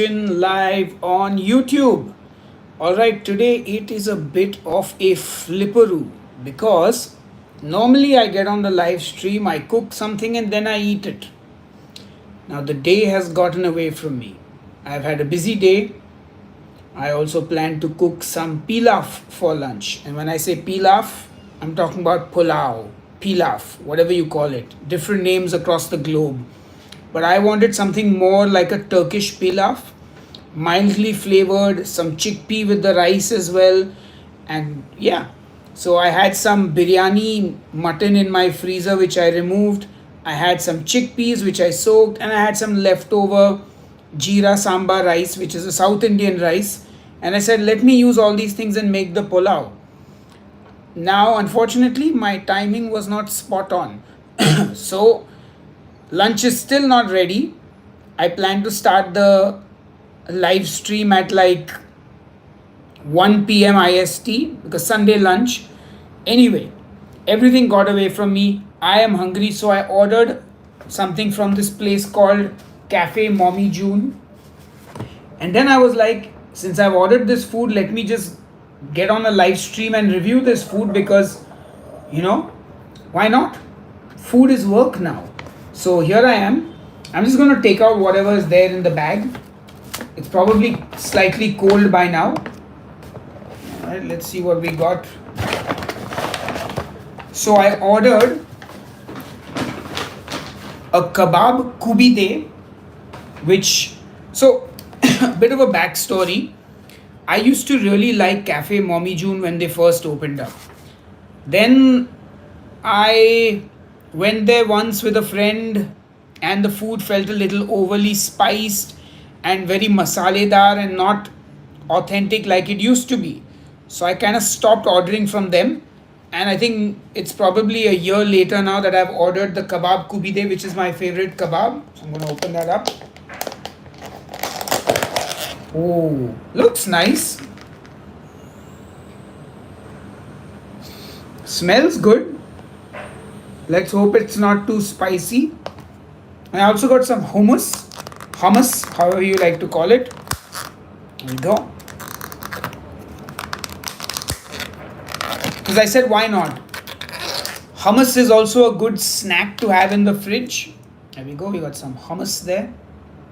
Live on YouTube. Alright, today it is a bit of a flipperoo because normally I get on the live stream, I cook something and then I eat it. Now the day has gotten away from me. I've had a busy day. I also plan to cook some pilaf for lunch. And when I say pilaf, I'm talking about pulao, pilaf, whatever you call it. Different names across the globe. But I wanted something more like a Turkish pilaf, mildly flavored, some chickpea with the rice as well. And yeah, so I had some biryani mutton in my freezer, which I removed. I had some chickpeas, which I soaked, and I had some leftover jeera sambar rice, which is a South Indian rice. And I said, let me use all these things and make the pulao. Now, unfortunately, my timing was not spot on. So, lunch is still not ready. I plan to start the live stream at like 1 p.m. IST because Sunday lunch. Anyway, everything got away from me. I am hungry, so I ordered something from this place called Cafe Mommy June. And then I was like, since I've ordered this food, let me just get on a live stream and review this food because, you know, why not? Food is work now. So here I am. I'm just going to take out whatever is there in the bag. It's probably slightly cold by now. Alright, let's see what we got. So I ordered a kebab kubide, which, so a bit of a backstory. I used to really like Cafe Mommy June when they first opened up. Then I went there once with a friend and the food felt a little overly spiced and very masaledar and not authentic like it used to be. So I kind of stopped ordering from them. And I think it's probably a year later now that I've ordered the kebab kubide, which is my favorite kebab. So I'm going to open that up. Oh, looks nice. Smells good. Let's hope it's not too spicy. And I also got some hummus, however you like to call it. There we go. Because I said, why not? Hummus is also a good snack to have in the fridge. There we go. We got some hummus there.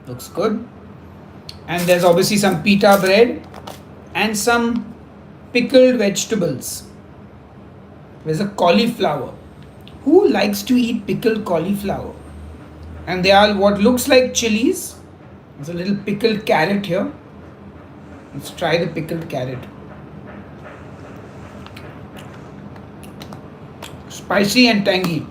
Looks good. And there's obviously some pita bread and some pickled vegetables. There's a cauliflower. Who likes to eat pickled cauliflower? And they are what looks like chilies. There's a little pickled carrot here. Let's try the pickled carrot. Spicy and tangy.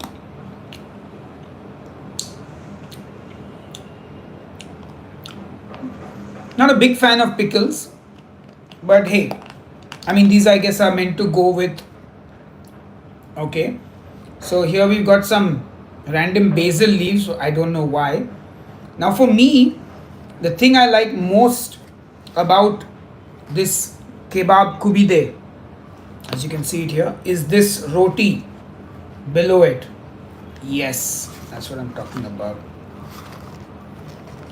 Not a big fan of pickles, but hey, I mean, these I guess are meant to go with. Okay, so here we've got some random basil leaves. I don't know why. Now, for me, the thing I like most about this kebab kubide, as you can see it here, is this roti below it. Yes, that's what I'm talking about.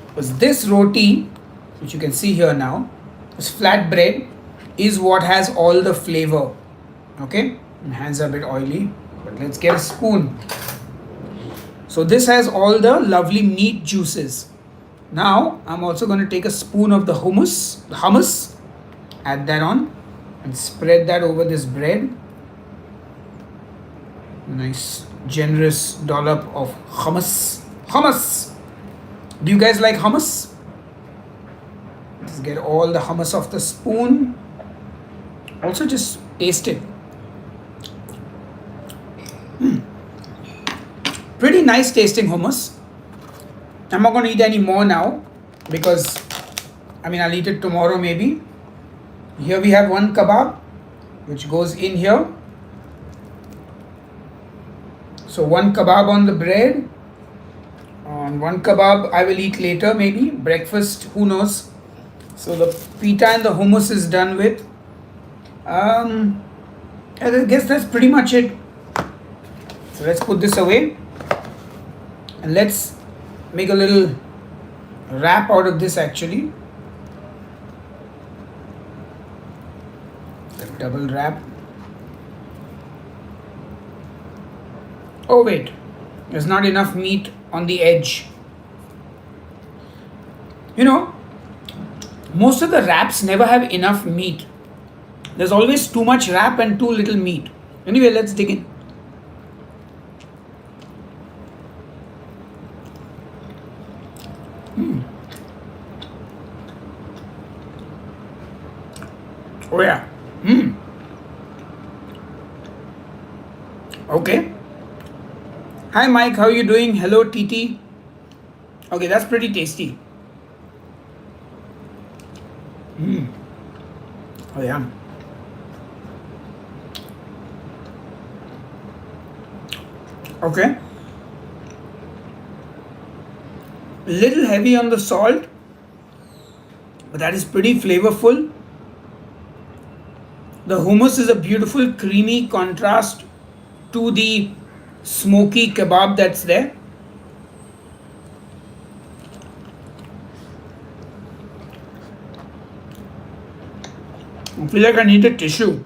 Because this roti, which you can see here now, this flat bread is what has all the flavor. Okay, my hands are a bit oily, but let's get a spoon. So this has all the lovely meat juices. Now I'm also going to take a spoon of the hummus, add that on, and spread that over this bread. Nice generous dollop of hummus. Do you guys like hummus? Let's get all the hummus off the spoon. Also just taste it. Pretty nice tasting hummus. I'm not going to eat any more now because I'll eat it tomorrow maybe. Here we have one kebab which goes in here. So one kebab on the bread. On one kebab I will eat later maybe. Breakfast, who knows. So the pita and the hummus is done with. I guess that's pretty much it. So let's put this away. And let's make a little wrap out of this actually. Double wrap. Oh wait, there's not enough meat on the edge. You know, most of the wraps never have enough meat. There's always too much wrap and too little meat. Anyway, let's dig in. Oh yeah. Okay. Hi Mike, how are you doing? Hello TT. Okay, that's pretty tasty. Oh yeah. Okay. Little heavy on the salt, but that is pretty flavorful. The hummus is a beautiful creamy contrast to the smoky kebab that's there. I feel like I need a tissue.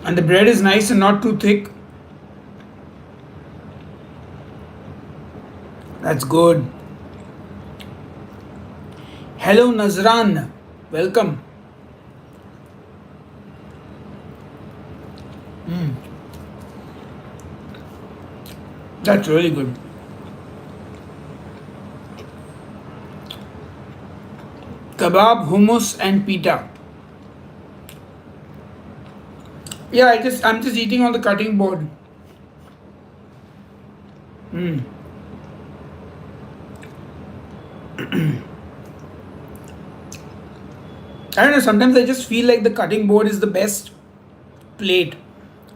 And the bread is nice and not too thick. That's good. Hello Nazran, welcome. That's really good. Kebab, hummus, and pita. Yeah, I'm just eating on the cutting board. I don't know, sometimes I just feel like the cutting board is the best plate.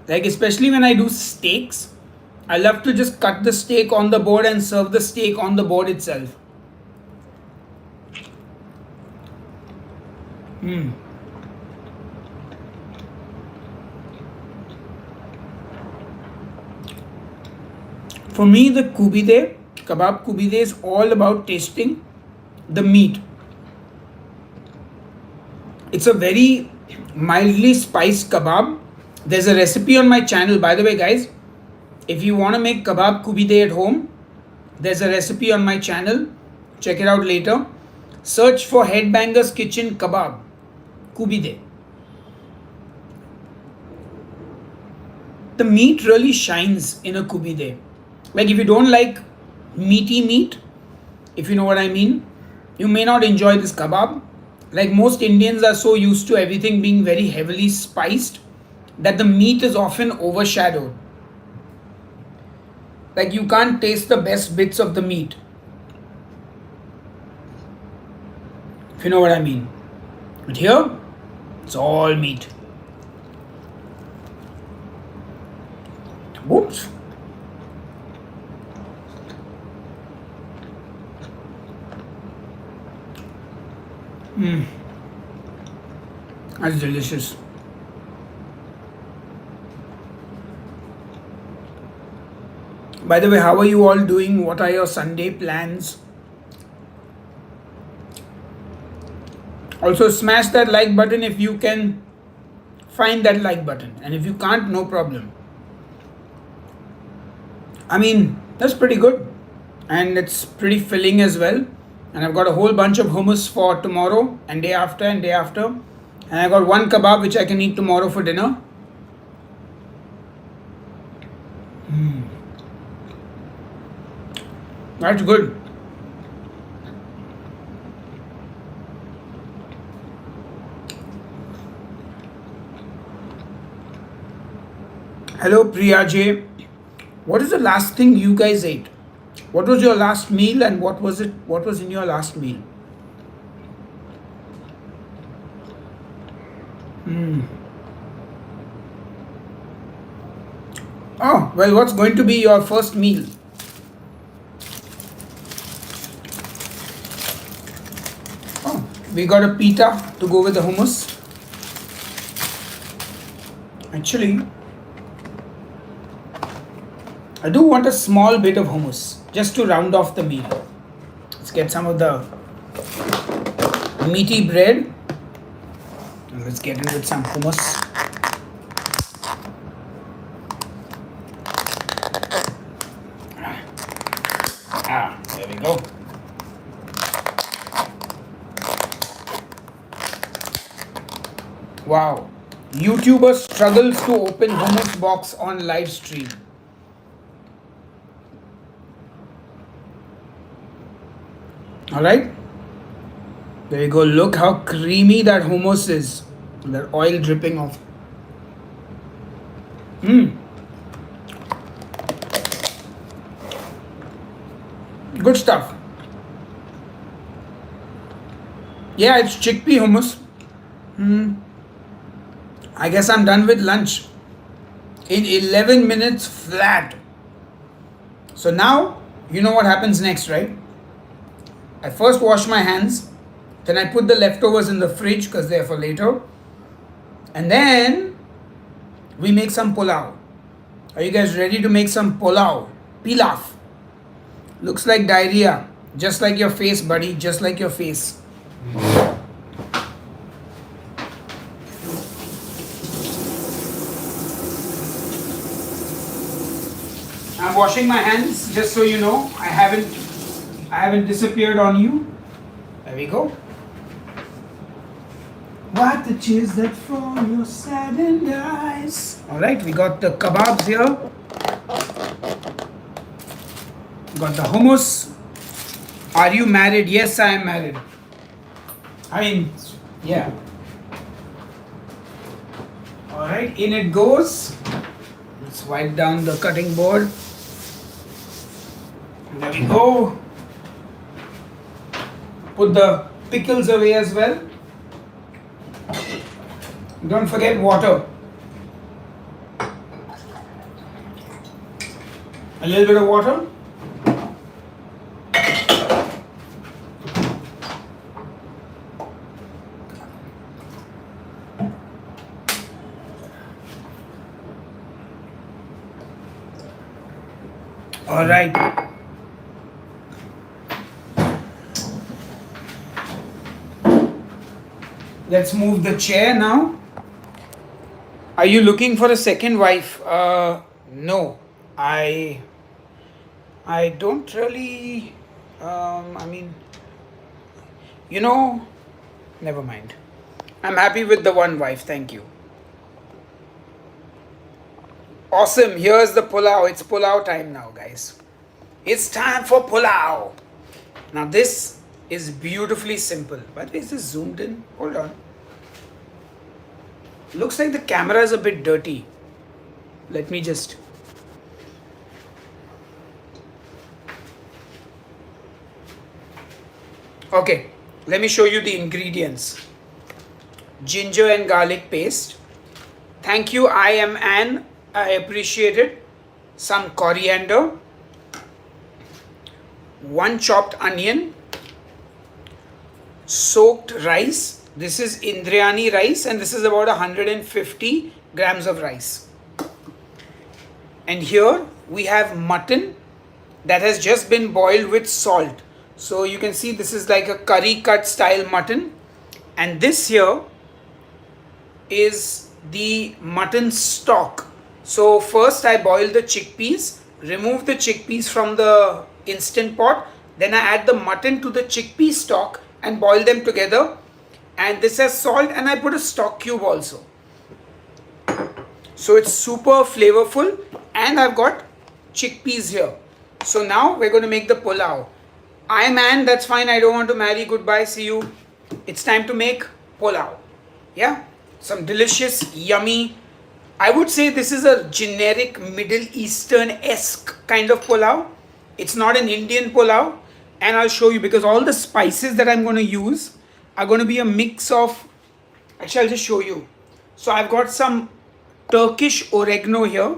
Like, especially when I do steaks, I love to just cut the steak on the board and serve the steak on the board itself. For me, the kebab kubide is all about tasting the meat. It's a very mildly spiced kebab. There's a recipe on my channel, by the way, guys. If you want to make kebab kubide at home, there's a recipe on my channel. Check it out later. Search for Headbangers Kitchen Kebab Kubide. The meat really shines in a kubide. Like, if you don't like meaty meat, if you know what I mean, you may not enjoy this kebab. Like, most Indians are so used to everything being very heavily spiced that the meat is often overshadowed. Like, you can't taste the best bits of the meat, if you know what I mean. But here, it's all meat. Whoops. That's delicious. By the way, how are you all doing? What are your Sunday plans? Also, smash that like button if you can find that like button. And if you can't, no problem. I mean, that's pretty good. And it's pretty filling as well. And I've got a whole bunch of hummus for tomorrow and day after and day after. And I got one kebab which I can eat tomorrow for dinner. That's good. Hello Priya J. What is the last thing you guys ate? What was your last meal and what was in your last meal? Oh, well, what's going to be your first meal? Oh, we got a pita to go with the hummus. Actually, I do want a small bit of hummus just to round off the meal. Let's get some of the meaty bread. And let's get in with some hummus. There we go. Wow. YouTuber struggles to open hummus box on live stream. Alright. There you go. Look how creamy that hummus is. That oil dripping off. Good stuff. Yeah, it's chickpea hummus. I guess I'm done with lunch in 11 minutes flat. So now, you know what happens next, right? I first wash my hands, then I put the leftovers in the fridge because they're for later. And then we make some pulao. Are you guys ready to make some pulao? Pilaf. Looks like diarrhea. Just like your face, buddy. Just like your face. I'm washing my hands just so you know. I haven't disappeared on you. There we go. What the tears that from your saddened eyes. Alright, we got the kebabs here. Got the hummus. Are you married? Yes, I am married. I mean, yeah. Alright, in it goes. Let's wipe down the cutting board. There we go. Put the pickles away as well. Don't forget water. A little bit of water. All right. Let's move the chair now. Are you looking for a second wife? No. I don't really. I mean, never mind. I'm happy with the one wife. Thank you. Awesome. Here's the pulao. It's pulao time now, guys. It's time for pulao. Now, this is beautifully simple. By the way, is this zoomed in? Hold on. Looks like the camera is a bit dirty. Let me just. Okay, let me show you the ingredients. Ginger and garlic paste. Thank you, I am Anne. I appreciate it. Some coriander. 1 chopped onion. Soaked rice. This is Indriani rice and this is about 150 grams of rice. And here we have mutton that has just been boiled with salt. So you can see this is like a curry cut style mutton. And this here is the mutton stock. So first I boil the chickpeas, remove the chickpeas from the instant pot. Then I add the mutton to the chickpea stock and boil them together. And this has salt and I put a stock cube also. So it's super flavorful and I've got chickpeas here. So now we're going to make the pulao. I'm Anne, that's fine, I don't want to marry, goodbye, see you. It's time to make pulao. Yeah, some delicious, yummy. I would say this is a generic Middle Eastern-esque kind of pulao. It's not an Indian pulao. And I'll show you because all the spices that I'm going to use are going to be a mix of, actually I'll just show you. So I've got some Turkish oregano here.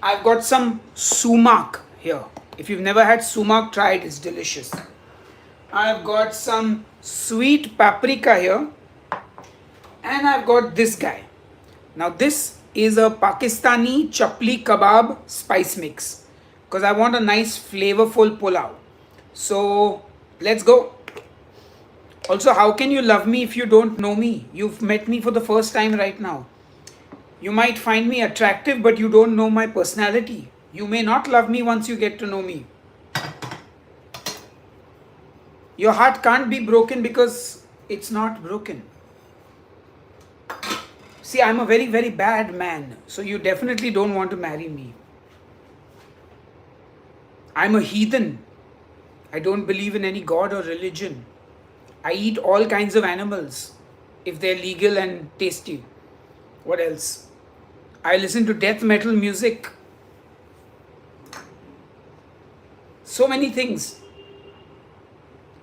I've got some sumac here. If you've never had sumac, try it, it's delicious. I've got some sweet paprika here. And I've got this guy. Now this is a Pakistani chapli kebab spice mix. Because I want a nice flavorful pulao. So let's go. Also, how can you love me if you don't know me? You've met me for the first time right now. You might find me attractive, but you don't know my personality. You may not love me once you get to know me. Your heart can't be broken because it's not broken. See, I'm a very, very bad man, so you definitely don't want to marry me. I'm a heathen. I don't believe in any god or religion. I eat all kinds of animals if they're legal and tasty. What else? I listen to death metal music. So many things.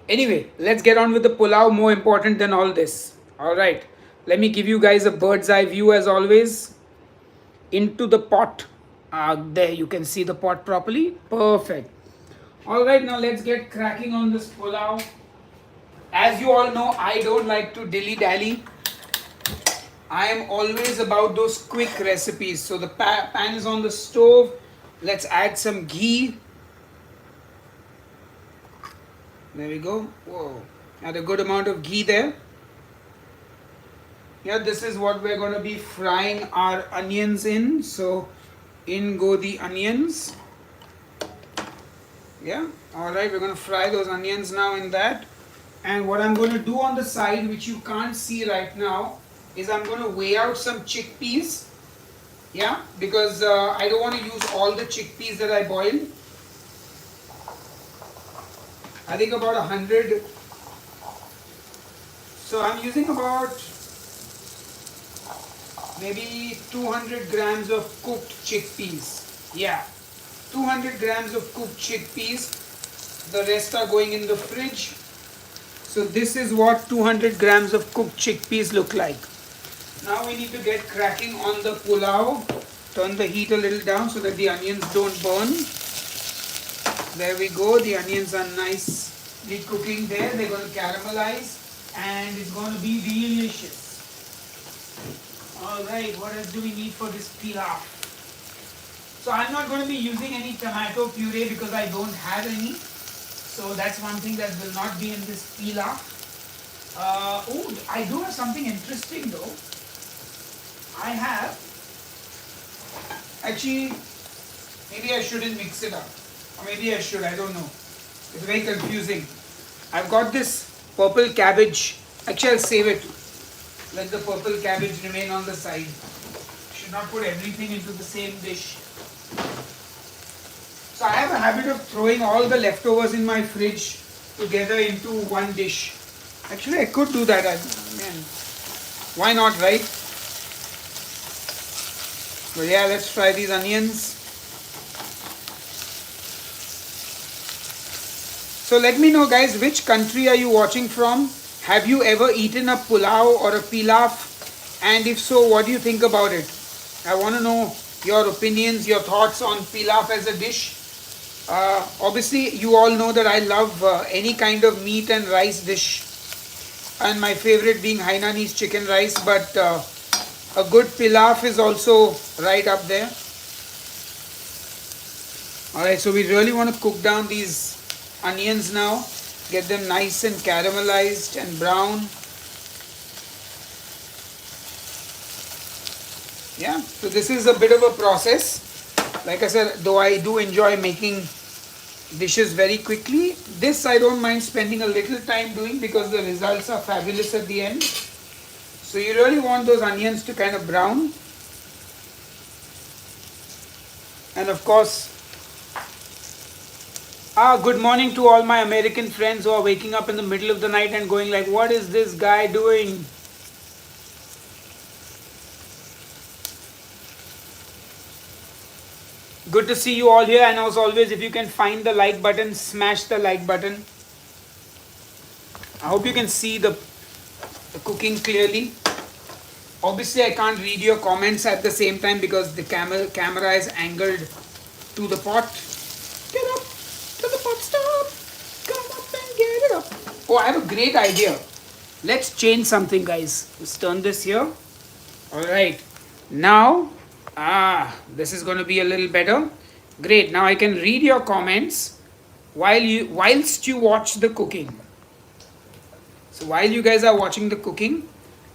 Anyway, let's get on with the pulao, more important than all this. Alright, let me give you guys a bird's eye view as always. Into the pot. There you can see the pot properly. Perfect. Alright, now let's get cracking on this pulao. As you all know, I don't like to dilly dally. I am always about those quick recipes. So the pan is on the stove. Let's add some ghee. There we go. Whoa. Add a good amount of ghee there. Yeah, this is what we're going to be frying our onions in. So in go the onions. Yeah. Alright, we're going to fry those onions now in that. And what I'm going to do on the side, which you can't see right now, is I'm going to weigh out some chickpeas. Yeah, because I don't want to use all the chickpeas that I boiled. I think about 100. So I'm using about maybe 200 grams of cooked chickpeas. Yeah, 200 grams of cooked chickpeas. The rest are going in the fridge. So this is what 200 grams of cooked chickpeas look like. Now we need to get cracking on the pulao. Turn the heat a little down so that the onions don't burn. There we go. The onions are nicely cooking there. They're going to caramelize and it's going to be delicious. Alright, what else do we need for this pilaf? So I'm not going to be using any tomato puree because I don't have any. So that's one thing that will not be in this pilaf. Oh, I do have something interesting though. I have, actually, maybe I shouldn't mix it up. Or maybe I should, I don't know. It's very confusing. I've got this purple cabbage. Actually, I'll save it. Let the purple cabbage remain on the side. Should not put everything into the same dish. So I have a habit of throwing all the leftovers in my fridge together into one dish. Actually, I could do that. Man, why not, right? But yeah, let's fry these onions. So let me know, guys, which country are you watching from? Have you ever eaten a pulao or a pilaf? And if so, what do you think about it? I want to know your opinions, your thoughts on pilaf as a dish. Obviously, you all know that I love any kind of meat and rice dish. And my favorite being Hainanese chicken rice. But a good pilaf is also right up there. Alright, so we really want to cook down these onions now. Get them nice and caramelized and brown. Yeah, so this is a bit of a process. Like I said, though I do enjoy making dishes very quickly, this I don't mind spending a little time doing because the results are fabulous at the end. So you really want those onions to kind of brown. And of course, good morning to all my American friends who are waking up in the middle of the night and going like, what is this guy doing? Good to see you all here, and as always, if you can find the like button, smash the like button. I hope you can see the cooking clearly. Obviously, I can't read your comments at the same time because the camera is angled to the pot. Get up to the pot, stop. Come up and get it up. Oh, I have a great idea. Let's change something, guys. Let's turn this here. Alright. Now, this is going to be a little better. Great. Now I can read your comments whilst you watch the cooking. So while you guys are watching the cooking,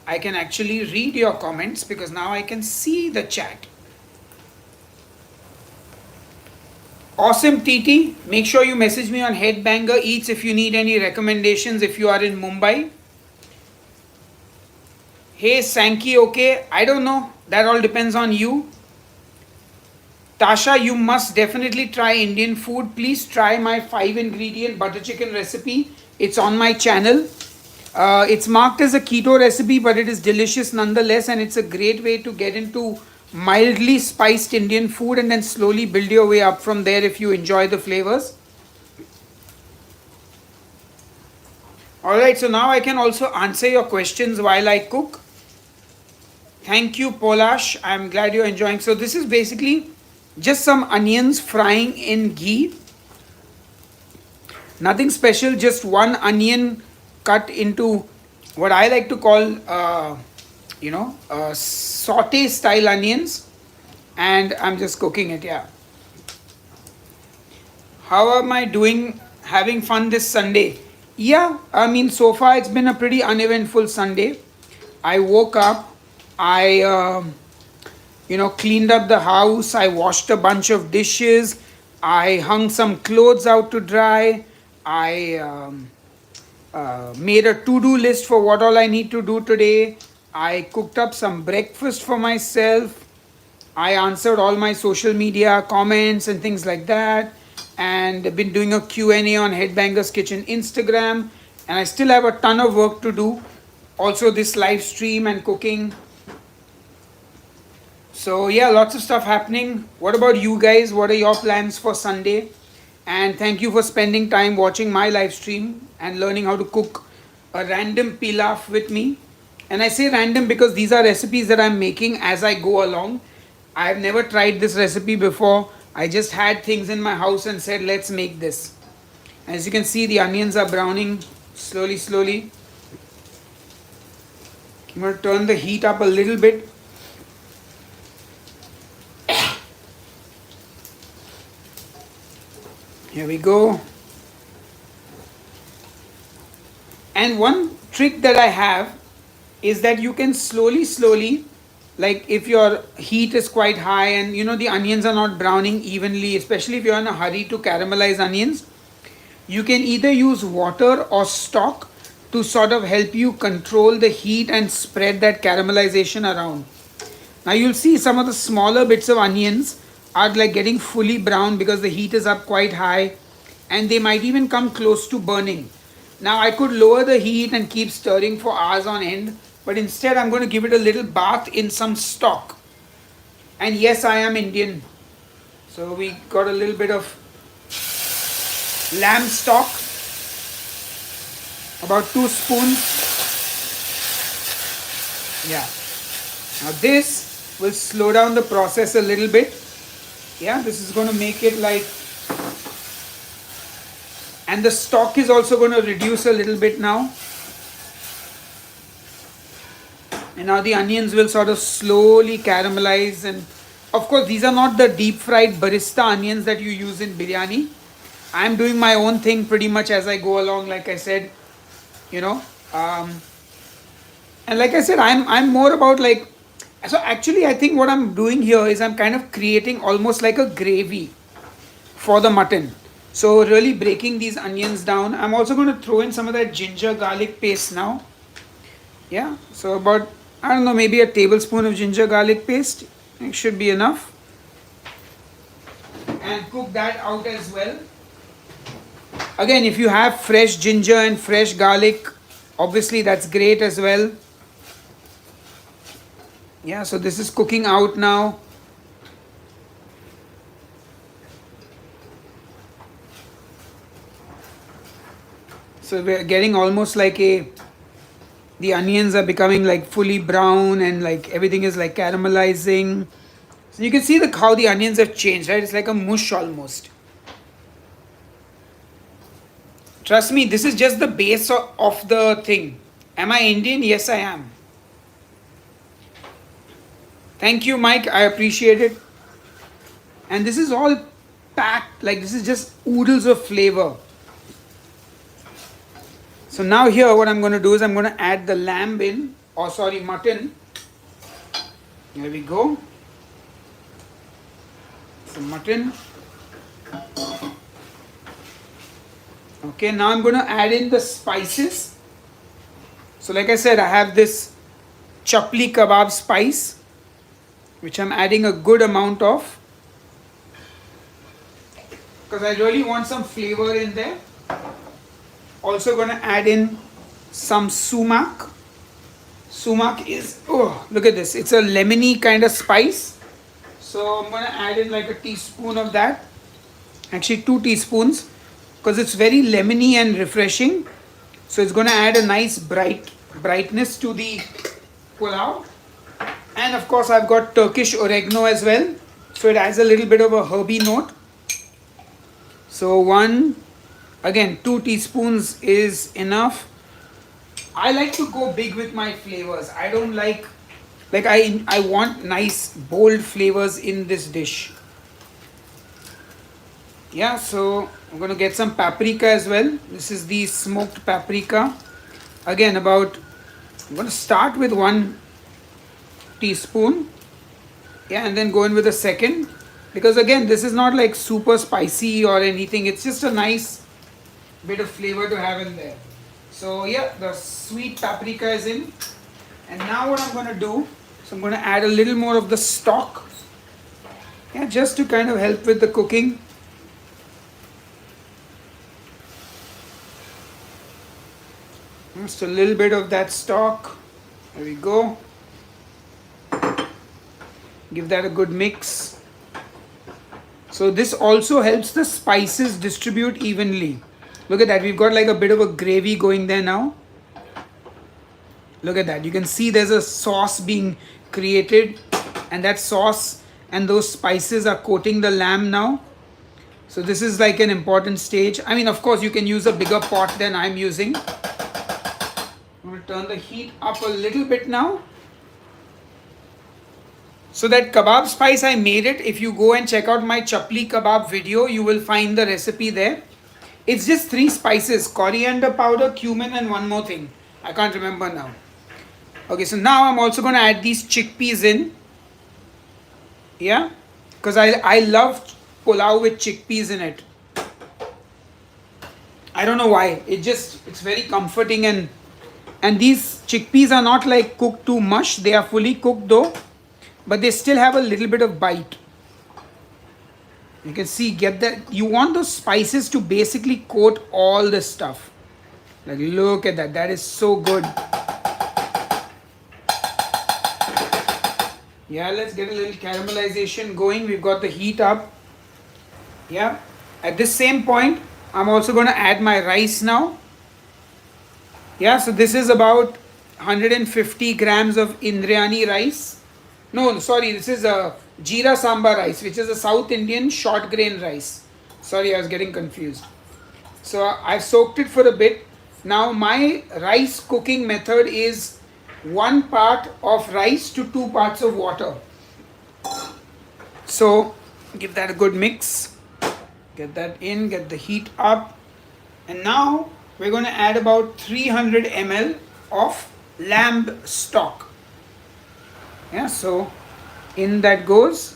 I can actually read your comments because now I can see the chat. Awesome TT, make sure you message me on Headbanger Eats if you need any recommendations if you are in Mumbai. Hey Sankey, okay, I don't know, that all depends on you. Tasha, you must definitely try Indian food. Please try my 5 ingredient butter chicken recipe. It's on my channel. It's marked as a keto recipe, but it is delicious nonetheless, and it's a great way to get into mildly spiced Indian food and then slowly build your way up from there if you enjoy the flavors. Alright, so now I can also answer your questions while I cook. Thank you, Polash. I'm glad you're enjoying. So, this is basically just some onions frying in ghee. Nothing special, just one onion cut into what I like to call, saute style onions. And I'm just cooking it, yeah. How am I doing? Having fun this Sunday? Yeah, I mean, so far it's been a pretty uneventful Sunday. I woke up, I cleaned up the house, I washed a bunch of dishes, I hung some clothes out to dry, I made a to-do list for what all I need to do today, I cooked up some breakfast for myself, I answered all my social media comments and things like that, and I've been doing a Q&A on Headbangers Kitchen Instagram, and I still have a ton of work to do. Also this live stream and cooking. So yeah, lots of stuff happening. What about you guys? What are your plans for Sunday? And thank you for spending time watching my live stream and learning how to cook a random pilaf with me. And I say random because these are recipes that I'm making as I go along. I've never tried this recipe before. I just had things in my house and said, let's make this. As you can see, the onions are browning slowly. I'm going to turn the heat up a little bit. Here we go. And one trick that I have is that you can slowly, like if your heat is quite high and the onions are not browning evenly, especially if you're in a hurry to caramelize onions, you can either use water or stock to sort of help you control the heat and spread that caramelization around. Now you'll see some of the smaller bits of onions are like getting fully brown because the heat is up quite high, and they might even come close to burning. Now I could lower the heat and keep stirring for hours on end, but instead I'm going to give it a little bath in some stock. And yes, I am Indian, so we got a little bit of lamb stock, about 2 spoons. Yeah. Now this will slow down the process a little bit. Yeah, this is going to make it like, and the stock is also going to reduce a little bit now. And now the onions will sort of slowly caramelize, and of course these are not the deep fried barista onions that you use in biryani. I'm doing my own thing pretty much as I go along, like I said, and like I said, I'm more about like, so actually I think what I'm doing here is I'm kind of creating almost like a gravy for the mutton. So really breaking these onions down. I'm also going to throw in some of that ginger garlic paste now. Yeah, so about, I don't know, maybe a tablespoon of ginger garlic paste. It should be enough. And cook that out as well. Again, if you have fresh ginger and fresh garlic, obviously that's great as well. Yeah, so this is cooking out now. So we're getting almost like the onions are becoming like fully brown and like everything is like caramelizing. So you can see how the onions have changed, right? It's like a mush almost. Trust me, this is just the base of the thing. Am I Indian? Yes, I am. Thank you, Mike. I appreciate it. And this is all packed, like this is just oodles of flavor. So So now here what I'm going to do is I'm going to add the lamb in, or sorry, mutton. There we go. Some mutton. Okay, now I'm going to add in the spices. So like I said, I have this chapli kebab spice, which I'm adding a good amount of, because I really want some flavor in there. Also going to add in some sumac. Sumac is, oh, look at this. It's a lemony kind of spice. So I'm going to add in like a teaspoon of that. Actually 2 teaspoons, because it's very lemony and refreshing. So it's going to add a nice brightness to the pulao. And of course I've got Turkish oregano as well. So it adds a little bit of a herby note. So 2 teaspoons is enough. I like to go big with my flavors. I don't like I want nice bold flavors in this dish. Yeah, so I'm going to get some paprika as well. This is the smoked paprika. Again, I'm going to start with 1 teaspoon. Yeah, and then go in with a second. Because again, this is not like super spicy or anything. It's just a nice bit of flavor to have in there. So yeah, the sweet paprika is in. And now what I'm going to do, so I'm going to add a little more of the stock. Yeah, just to kind of help with the cooking. Just a little bit of that stock. There we go. Give that a good mix. So this also helps the spices distribute evenly. Look at that. We've got like a bit of a gravy going there now. Look at that. You can see there's a sauce being created, and that sauce and those spices are coating the lamb now. So this is like an important stage. I mean, of course, you can use a bigger pot than I'm using. I'm going to turn the heat up a little bit now. So that kebab spice, I made it. If you go and check out my chapli kebab video, you will find the recipe there. It's just 3 spices: coriander powder, cumin, and one more thing. I can't remember now. Okay, so now I'm also going to add these chickpeas in. Yeah, because I love pulao with chickpeas in it. I don't know why. It's very comforting, and these chickpeas are not like cooked to mush. They are fully cooked though, but they still have a little bit of bite. You can see, get that. You want those spices to basically coat all this stuff. Like, look at that. That is so good. Yeah, let's get a little caramelization going. We've got the heat up. Yeah. At this same point, I'm also going to add my rice now. Yeah, so this is about 150 grams of Indriani rice. No, sorry, this is a Jeera Sambar rice, which is a South Indian short grain rice. Sorry, I was getting confused. So I've soaked it for a bit. Now my rice cooking method is 1 part of rice to 2 parts of water. So give that a good mix. Get that in, get the heat up. And now we're going to add about 300 ml of lamb stock. Yeah, so in that goes.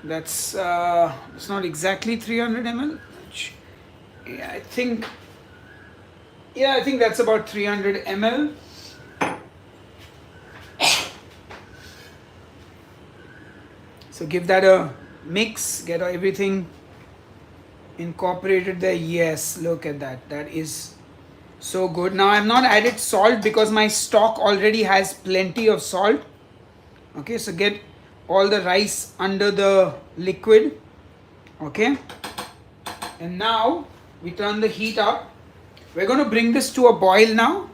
That's it's not exactly 300 ml. Yeah, I think that's about 300 ml. So give that a mix, get everything incorporated there. Yes, look at that. That is so good. Now I've not added salt because my stock already has plenty of salt. Okay, so get all the rice under the liquid. Okay, and now we turn the heat up. We're going to bring this to a boil now.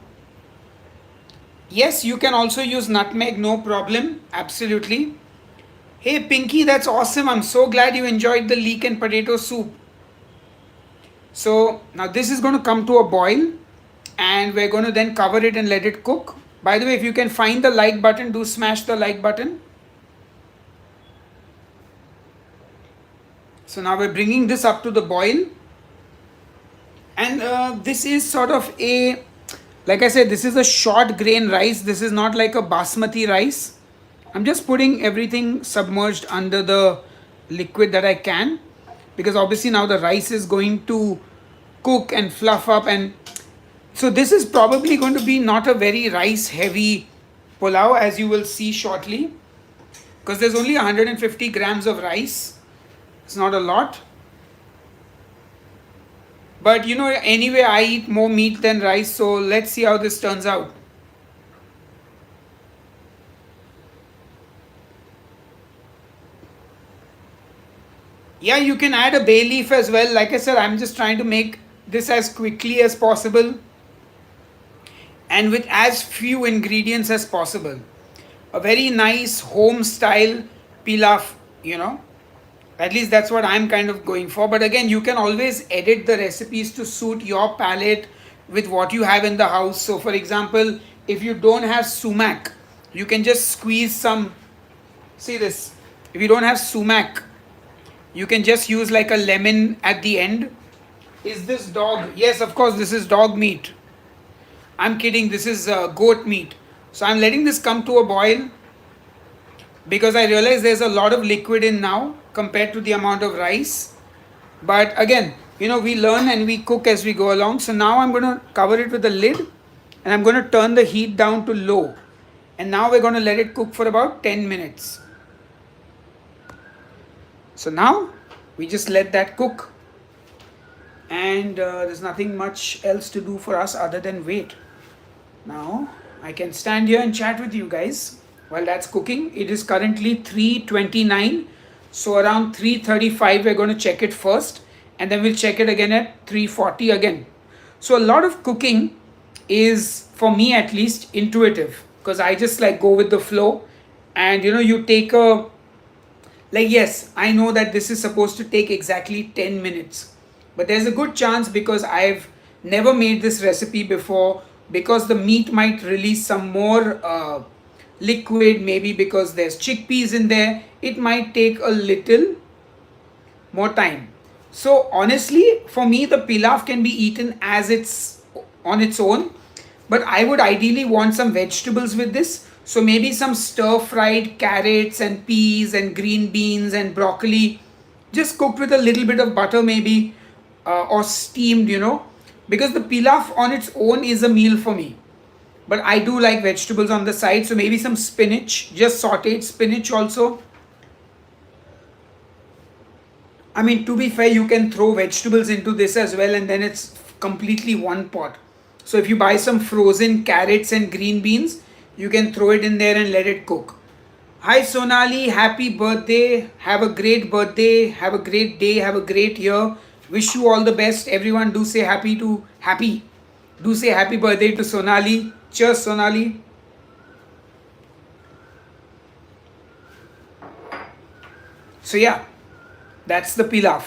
Yes, you can also use nutmeg, no problem. Absolutely. Hey Pinky, that's awesome. I'm so glad you enjoyed the leek and potato soup. So now this is going to come to a boil, and we're going to then cover it and let it cook. By the way, if you can find the like button, do smash the like button. So now we're bringing this up to the boil, and this is sort of a, like I said, this is a short grain rice. This is not like a basmati rice. I'm just putting everything submerged under the liquid that I can, because obviously now the rice is going to cook and fluff up, and so this is probably going to be not a very rice heavy pulao, as you will see shortly, because there's only 150 grams of rice. It's not a lot. But you know, anyway, I eat more meat than rice, so let's see how this turns out. Yeah, you can add a bay leaf as well. Like I said, I'm just trying to make this as quickly as possible and with as few ingredients as possible. A very nice home style pilaf, you know. At least that's what I'm kind of going for. But again, you can always edit the recipes to suit your palate with what you have in the house. So, for example, if you don't have sumac, you can just squeeze some. See this. If you don't have sumac, you can just use like a lemon at the end. Is this dog? Yes, of course, this is dog meat. I'm kidding, this is goat meat. So I'm letting this come to a boil because I realize there's a lot of liquid in now compared to the amount of rice. But again, you know, we learn and we cook as we go along. So now I'm going to cover it with a lid and I'm going to turn the heat down to low. And now we're going to let it cook for about 10 minutes. So now we just let that cook. And there's nothing much else to do for us other than wait. Now I can stand here and chat with you guys while that's cooking. It is currently 3:29, so around 3:35 we're going to check it first, and then we'll check it again at 3:40 again. So a lot of cooking is, for me at least, intuitive, because I just like go with the flow. And you know, you take a, like, yes, I know that this is supposed to take exactly 10 minutes, but there's a good chance, because I've never made this recipe before, because the meat might release some more liquid, maybe because there's chickpeas in there, it might take a little more time. So honestly, for me, the pilaf can be eaten as it's on its own, but I would ideally want some vegetables with this. So maybe some stir fried carrots and peas and green beans and broccoli, just cooked with a little bit of butter maybe, or steamed, you know, because the pilaf on its own is a meal for me. But I do like vegetables on the side, so maybe some spinach, just sauteed spinach also. I mean, to be fair, you can throw vegetables into this as well, and then it's completely one pot. So if you buy some frozen carrots and green beans, you can throw it in there and let it cook. Hi Sonali, happy birthday. Have a great birthday. Have a great day. Have a great year. Wish you all the best. Everyone do say happy. Do say happy birthday to Sonali. Cheers, Sonali. So yeah, that's the pilaf.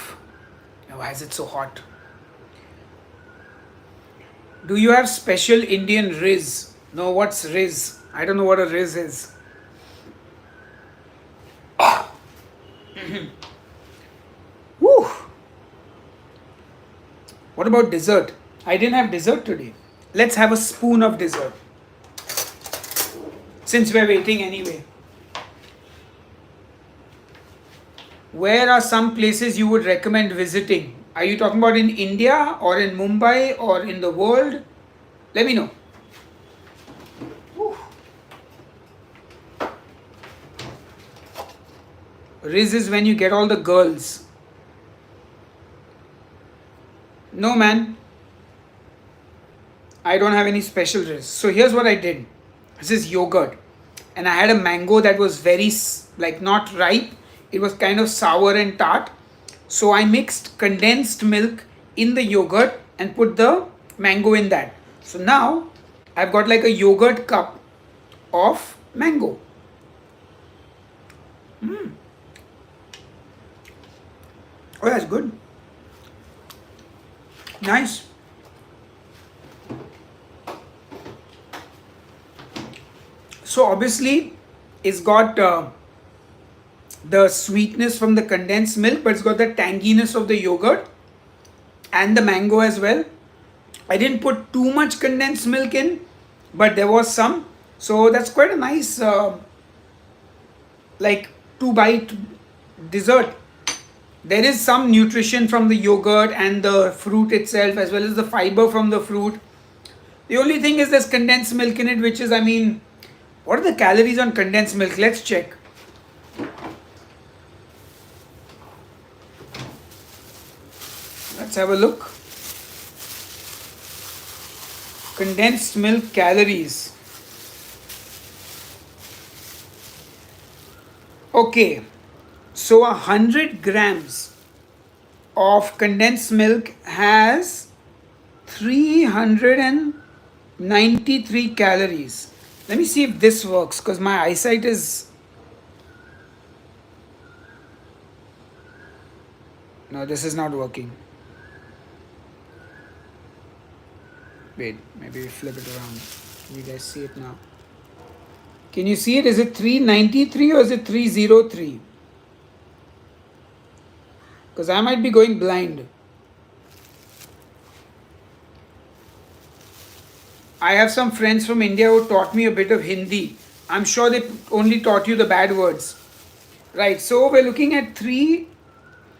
Now, why is it so hot? Do you have special Indian riz? No, what's riz? I don't know what a riz is. Woo! What about dessert? I didn't have dessert today. Let's have a spoon of dessert, since we're waiting anyway. Where are some places you would recommend visiting? Are you talking about in India or in Mumbai or in the world? Let me know. Woo. Riz is when you get all the girls. No, man. I don't have any special riz. So here's what I did. This is yogurt. And I had a mango that was very, like, not ripe. It was kind of sour and tart. So I mixed condensed milk in the yogurt and put the mango in that. So now I've got like a yogurt cup of mango. Oh, that's good. Nice. So obviously it's got the sweetness from the condensed milk, but it's got the tanginess of the yogurt and the mango as well. I didn't put too much condensed milk in, but there was some. So that's quite a nice, like, two bite dessert. There is some nutrition from the yogurt and the fruit itself, as well as the fiber from the fruit. The only thing is there's condensed milk in it, which is, I mean, what are the calories on condensed milk? Let's check. Let's have a look. Condensed milk calories. Okay, so 100 grams of condensed milk has 393 calories. Let me see if this works, because my eyesight is... No, this is not working. Wait, maybe we flip it around. Can you guys see it now? Can you see it? Is it 393 or is it 303? Because I might be going blind. I have some friends from India who taught me a bit of Hindi. I'm sure they only taught you the bad words. Right, so we're looking at 3.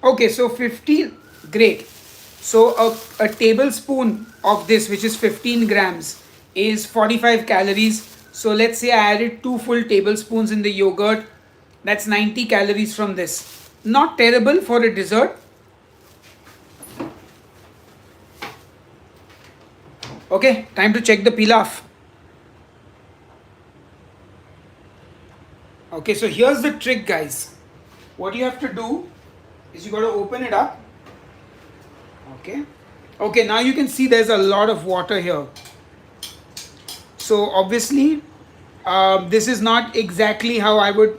Okay, so 15. Great. So a tablespoon of this, which is 15 grams, is 45 calories. So let's say I added 2 full tablespoons in the yogurt. That's 90 calories from this. Not terrible for a dessert. Okay, time to check the pilaf. Okay, so here's the trick, guys. What you have to do is you got to open it up. Okay, now you can see there's a lot of water here. So obviously this is not exactly how I would...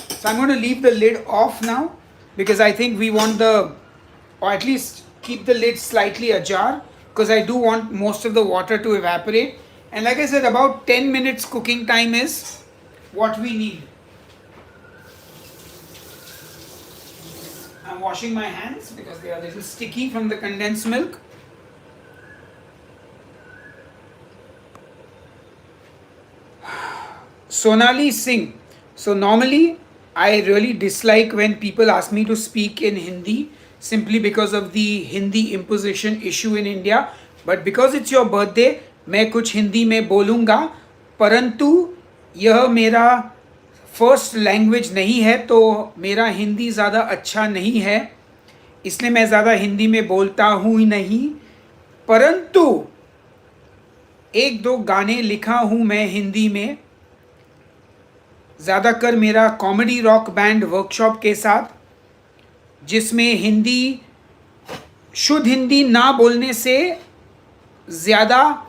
So I'm going to leave the lid off now, because I think we want or at least keep the lid slightly ajar, because I do want most of the water to evaporate. And like I said, about 10 minutes cooking time is what we need. I'm washing my hands because they are a little sticky from the condensed milk. Sonali Singh. So normally I really dislike when people ask me to speak in Hindi, simply because of the Hindi imposition issue in India. But because it's your birthday, मैं कुछ हिंदी में बोलूँगा, परंतु यह मेरा first language नहीं है, तो मेरा हिंदी ज़्यादा अच्छा नहीं है, इसलिए मैं ज़्यादा हिंदी में बोलता हूँ ही नहीं, परंतु एक दो गाने लिखा हूँ मैं हिंदी में, ज़्यादातर मेरा कॉमेडी रॉक बैंड वर्कशॉप के साथ, जिसमें हिंदी शुद्ध हिंदी ना बोलने से ज़्यादा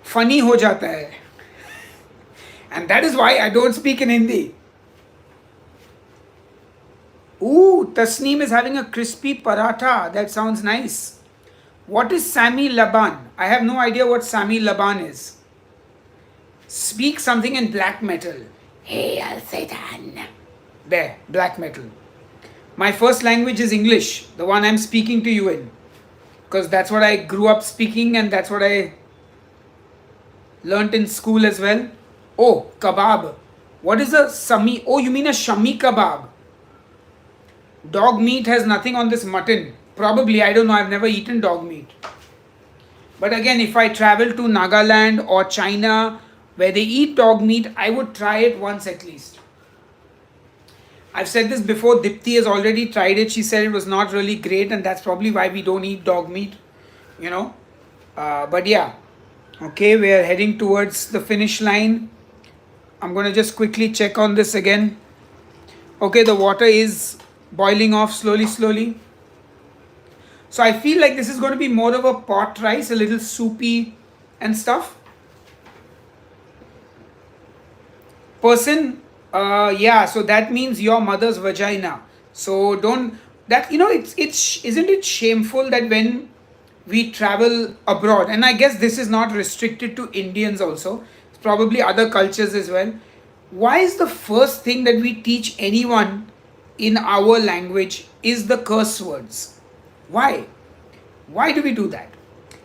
फनी हो जाता है. And that is why I don't speak in Hindi. Ooh, Tasneem is having a crispy paratha. That sounds nice. What is Sami Laban? I have no idea what Sami Laban is. Speak something in black metal. Hey, Al Satan. There, black metal. My first language is English, the one I'm speaking to you in. Because that's what I grew up speaking and that's what I learnt in school as well. Oh, kebab. What is a sami? Oh, you mean a shami kebab? Dog meat has nothing on this mutton. Probably, I don't know. I've never eaten dog meat. But again, if I travel to Nagaland or China where they eat dog meat, I would try it once at least. I've said this before. Dipti has already tried it. She said it was not really great, and that's probably why we don't eat dog meat. You know. But yeah. Okay, we are heading towards the finish line. I'm going to just quickly check on this again. Okay, the water is boiling off slowly. So I feel like this is going to be more of a pot rice, a little soupy and stuff. Person, yeah, so that means your mother's vagina. So don't, that, you know, it's isn't it shameful that when we travel abroad, and I guess this is not restricted to Indians also, it's probably other cultures as well, Why is the first thing that we teach anyone in our language is the curse words? Why? Why do we do that?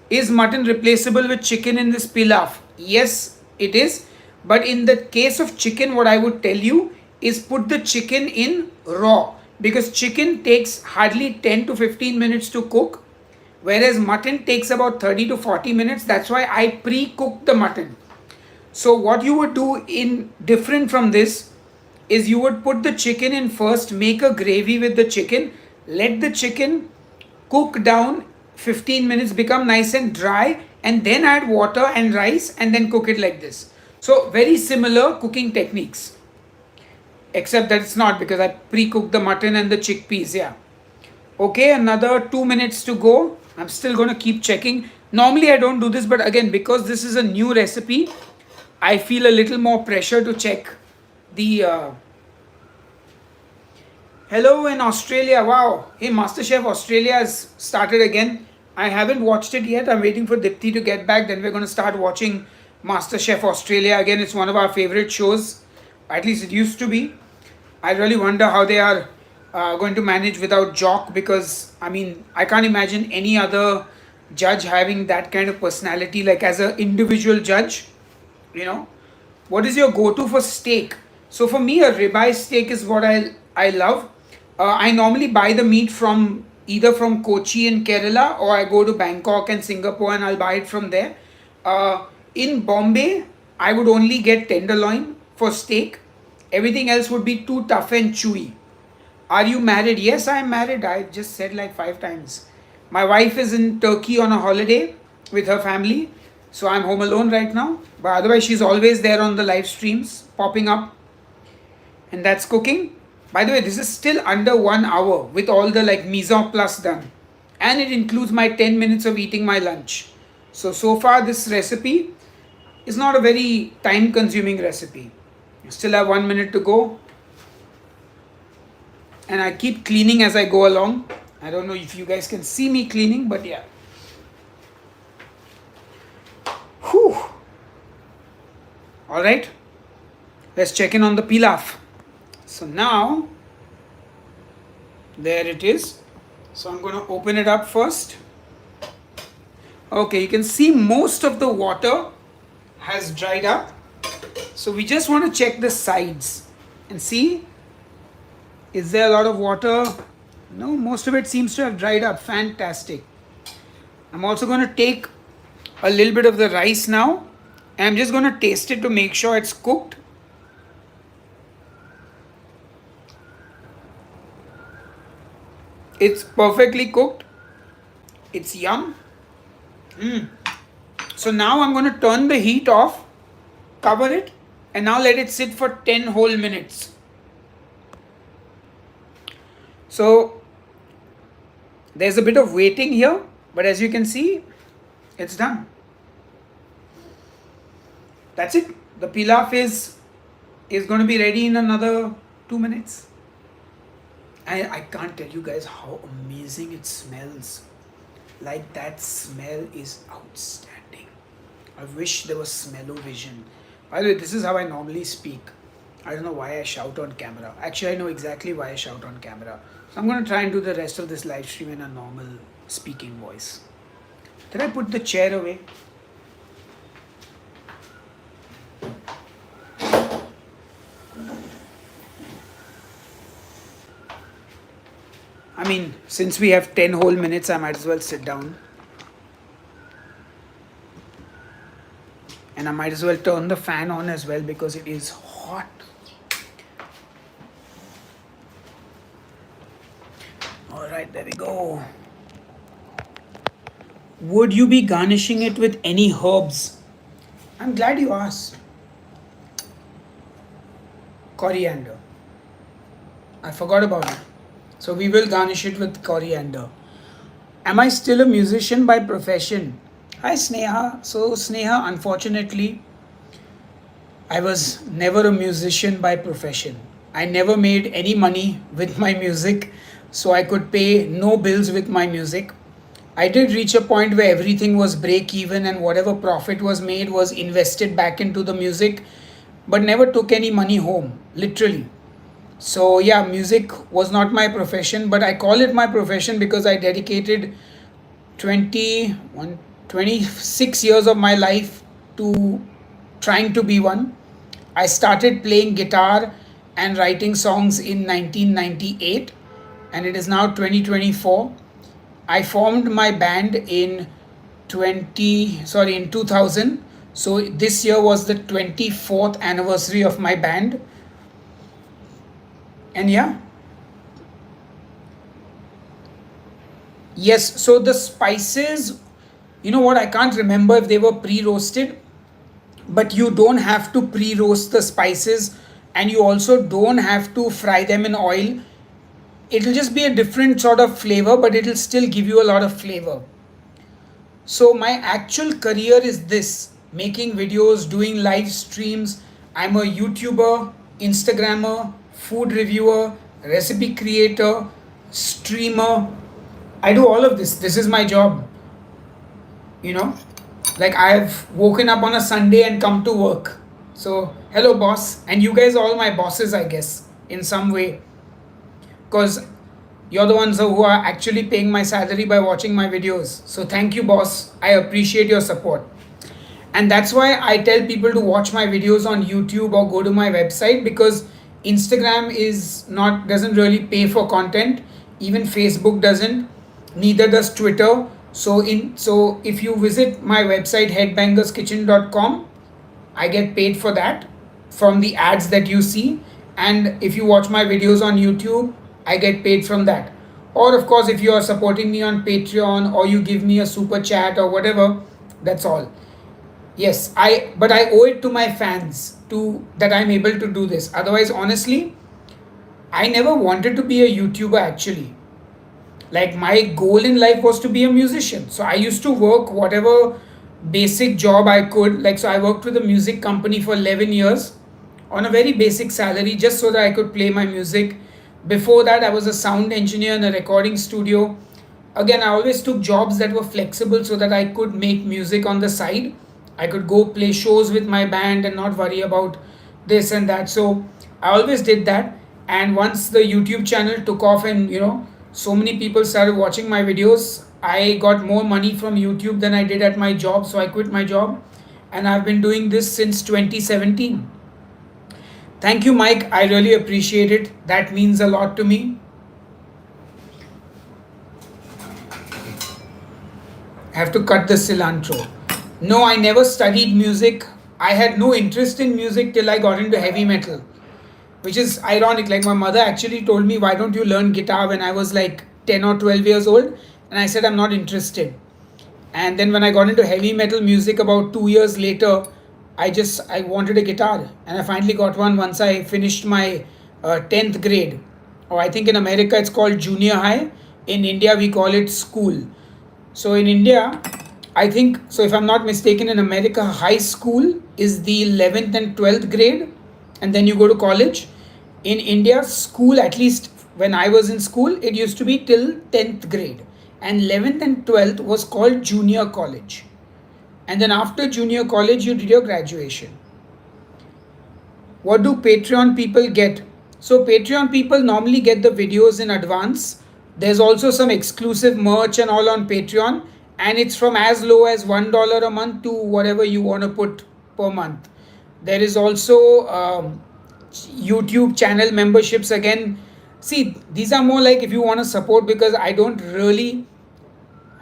Is mutton replaceable with chicken in this pilaf? Yes, it is. But in the case of chicken, what I would tell you is put the chicken in raw, because chicken takes hardly 10 to 15 minutes to cook, whereas mutton takes about 30 to 40 minutes. That's why I pre-cook the mutton. So what you would do in different from this is you would put the chicken in first, make a gravy with the chicken, let the chicken cook down 15 minutes, become nice and dry, and then add water and rice and then cook it like this. So very similar cooking techniques, except that it's not, because I pre-cooked the mutton and the chickpeas. Yeah. Okay, another 2 minutes to go. I'm still going to keep checking. Normally I don't do this, but again, because this is a new recipe, I feel a little more pressure to check the hello in Australia. Wow. Hey, MasterChef Australia has started again. I haven't watched it yet. I'm waiting for Dipti to get back. Then we're going to start watching MasterChef Australia again. It's one of our favorite shows. At least it used to be. I really wonder how they are going to manage without Jock, because I mean, I can't imagine any other judge having that kind of personality, like as an individual judge. You know, what is your go-to for steak? So for me, a ribeye steak is what I love. I normally buy the meat from either from Kochi in Kerala, or I go to Bangkok and Singapore and I'll buy it from there. In Bombay, I would only get tenderloin for steak. Everything else would be too tough and chewy. Are you married? Yes, I am married. I just said like 5 times. My wife is in Turkey on a holiday with her family. So I'm home alone right now. But otherwise, she's always there on the live streams, popping up. And that's cooking. By the way, this is still under 1 hour with all the like mise en place done. And it includes my 10 minutes of eating my lunch. So far this recipe is not a very time consuming recipe. I still have 1 minute to go. And I keep cleaning as I go along. I don't know if you guys can see me cleaning, but yeah. Whew. All right. Let's check in on the pilaf. So now, there it is. So I'm going to open it up first. Okay, you can see most of the water has dried up. So we just want to check the sides and see, is there a lot of water? No, most of it seems to have dried up. Fantastic. I'm also going to take a little bit of the rice now, and I'm just going to taste it to make sure it's cooked. It's perfectly cooked. It's yum. So now I'm going to turn the heat off, cover it, and now let it sit for 10 whole minutes. So there's a bit of waiting here, but as you can see, it's done. That's it. The pilaf is going to be ready in another 2 minutes. I can't tell you guys how amazing it smells. Like, that smell is outstanding. I wish there was smell-o-vision. By the way, this is how I normally speak. I don't know why I shout on camera. Actually, I know exactly why I shout on camera. So I'm going to try and do the rest of this live stream in a normal speaking voice. Did I put the chair away? I mean, since we have 10 whole minutes, I might as well sit down. And I might as well turn the fan on as well, because it is hot. Alright, there we go. Would you be garnishing it with any herbs? I'm glad you asked. Coriander. I forgot about it. So we will garnish it with coriander. Am I still a musician by profession? Hi Sneha. So Sneha, unfortunately, I was never a musician by profession. I never made any money with my music, so I could pay no bills with my music. I did reach a point where everything was break even, and whatever profit was made was invested back into the music. but never took any money home, literally. So yeah, music was not my profession, but I call it my profession because I dedicated 21, 26 years of my life to trying to be one. I started playing guitar and writing songs in 1998, and it is now 2024. I formed my band in 2000. So this year was the 24th anniversary of my band. And yeah, yes, so the spices, you know what, I can't remember if they were pre-roasted, but you don't have to pre-roast the spices, and you also don't have to fry them in oil. It'll just be a different sort of flavor, but it'll still give you a lot of flavor. So my actual career is this: making videos, doing live streams. I'm a YouTuber, Instagrammer, food reviewer, recipe creator, streamer. I do all of this. This is my job, you know. Like, I've woken up on a Sunday and come to work. So, hello boss. And you guys are all my bosses, I guess, in some way, because you're the ones who are actually paying my salary by watching my videos. So thank you, boss. I appreciate your support. And that's why I tell people to watch my videos on YouTube or go to my website, because Instagram is not doesn't really pay for content. Even Facebook doesn't. Neither does Twitter. So if you visit my website headbangerskitchen.com, I get paid for that from the ads that you see. And if you watch my videos on YouTube, I get paid from that. Or, of course, if you are supporting me on Patreon or you give me a super chat or whatever, that's all. Yes, but I owe it to my fans to that I'm able to do this. Otherwise, honestly, I never wanted to be a YouTuber actually. Like, my goal in life was to be a musician, so I used to work whatever basic job I could. Like, so I worked with a music company for 11 years on a very basic salary, just so that I could play my music. Before that, I was a sound engineer in a recording studio. Again, I always took jobs that were flexible so that I could make music on the side. I could go play shows with my band and not worry about this and that. So I always did that. And once the YouTube channel took off and, so many people started watching my videos, I got more money from YouTube than I did at my job. So I quit my job, and I've been doing this since 2017. Thank you, Mike. I really appreciate it. That means a lot to me. I have to cut the cilantro. No, I never studied music. I had no interest in music till I got into heavy metal, which is ironic. Like, my mother actually told me, why don't you learn guitar, when I was like 10 or 12 years old? And I said, I'm not interested. And then when I got into heavy metal music about 2 years later, I wanted a guitar, and I finally got one once I finished my 10th grade. Or I think in America it's called junior high. In India we call it school. So in India, I think, so if I'm not mistaken, in America, high school is the 11th and 12th grade, and then you go to college. In India, school, at least when I was in school, it used to be till 10th grade, and 11th and 12th was called junior college. And then after junior college, you did your graduation. What do Patreon people get? So Patreon people normally get the videos in advance. There's also some exclusive merch and all on Patreon, and it's from as low as $1 a month to whatever you want to put per month. There is also YouTube channel memberships. Again, see, these are more like if you want to support, because I don't really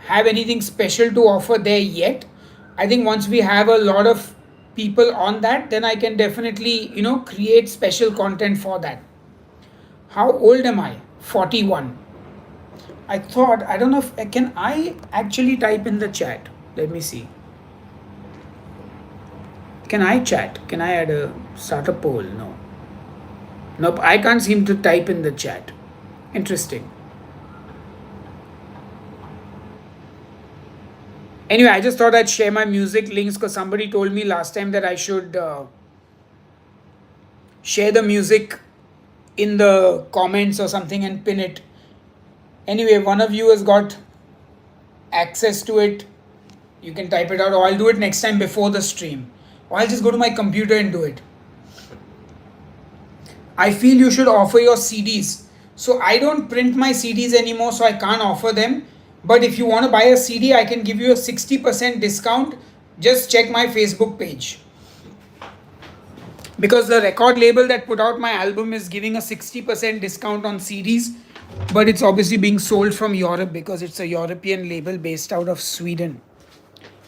have anything special to offer there yet. I think once we have a lot of people on that, then I can definitely, create special content for that. How old am I? 41. I don't know if can I actually type in the chat. Let me see. Can I chat? Can I start a poll? No. Nope, I can't seem to type in the chat. Interesting. Anyway, I just thought I'd share my music links, because somebody told me last time that I should share the music in the comments or something and pin it. Anyway, one of you has got access to it. You can type it out, or I'll do it next time before the stream. Or I'll just go to my computer and do it. I feel you should offer your CDs. So I don't print my CDs anymore, so I can't offer them. But if you want to buy a CD, I can give you a 60% discount. Just check my Facebook page. Because the record label that put out my album is giving a 60% discount on CDs, but it's obviously being sold from Europe because it's a European label based out of Sweden.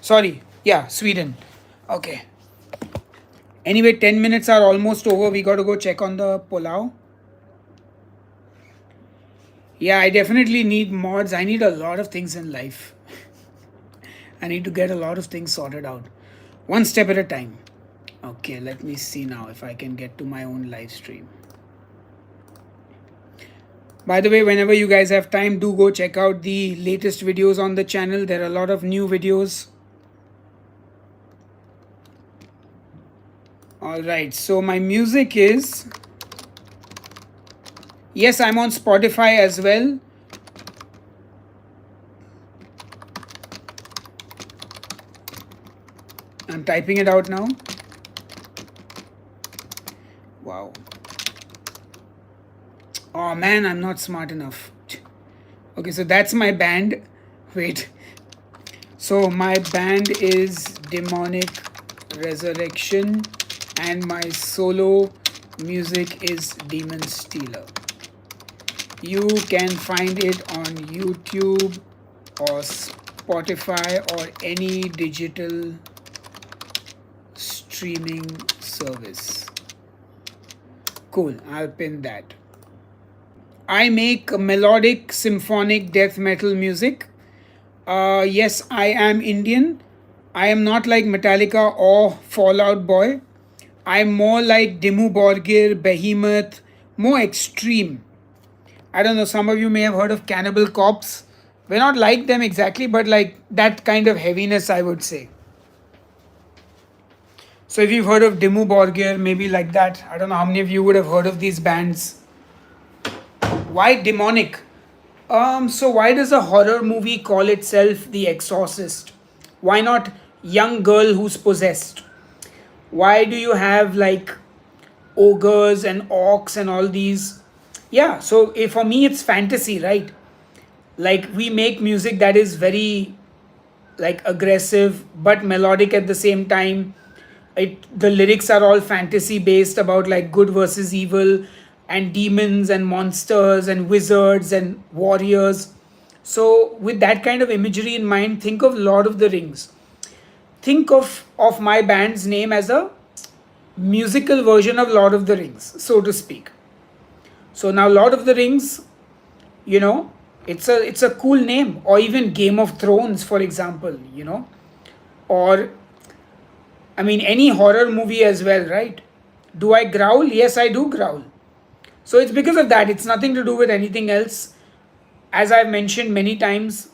Sorry, yeah, Sweden. Okay. Anyway, 10 minutes are almost over. We got to go check on the pulao. Yeah, I definitely need mods. I need a lot of things in life. I need to get a lot of things sorted out. One step at a time. Okay, let me see now if I can get to my own live stream. By the way, whenever you guys have time, do go check out the latest videos on the channel. There are a lot of new videos. Alright, so my music is. Yes, I'm on Spotify as well. I'm typing it out now. Wow. Oh man, I'm not smart enough. Okay, so that's my band. Wait. So my band is Demonic Resurrection and my solo music is Demon Stealer. You can find it on YouTube or Spotify or any digital streaming service. Cool, I'll pin that. I make melodic symphonic death metal music. Yes, I am Indian. I am not like Metallica or Fallout Boy. I'm more like Dimmu Borgir, Behemoth, more extreme. I don't know, some of you may have heard of Cannibal Corpse. We're not like them exactly, but like that kind of heaviness, I would say. So if you've heard of Dimmu Borgir, maybe like that. I don't know how many of you would have heard of these bands. Why demonic? So why does a horror movie call itself The Exorcist? Why not young girl who's possessed? Why do you have like ogres and orcs and all these? Yeah, so for me it's fantasy, right? Like we make music that is very like aggressive but melodic at the same time. The lyrics are all fantasy based about like good versus evil and demons and monsters and wizards and warriors. So with that kind of imagery in mind, think of Lord of the Rings. Think of my band's name as a musical version of Lord of the Rings, so to speak. So now Lord of the Rings, you know, it's a cool name. Or even Game of Thrones, for example, or I mean any horror movie as well, right? Do I growl? Yes, I do growl. So it's because of that. It's nothing to do with anything else. As I've mentioned many times,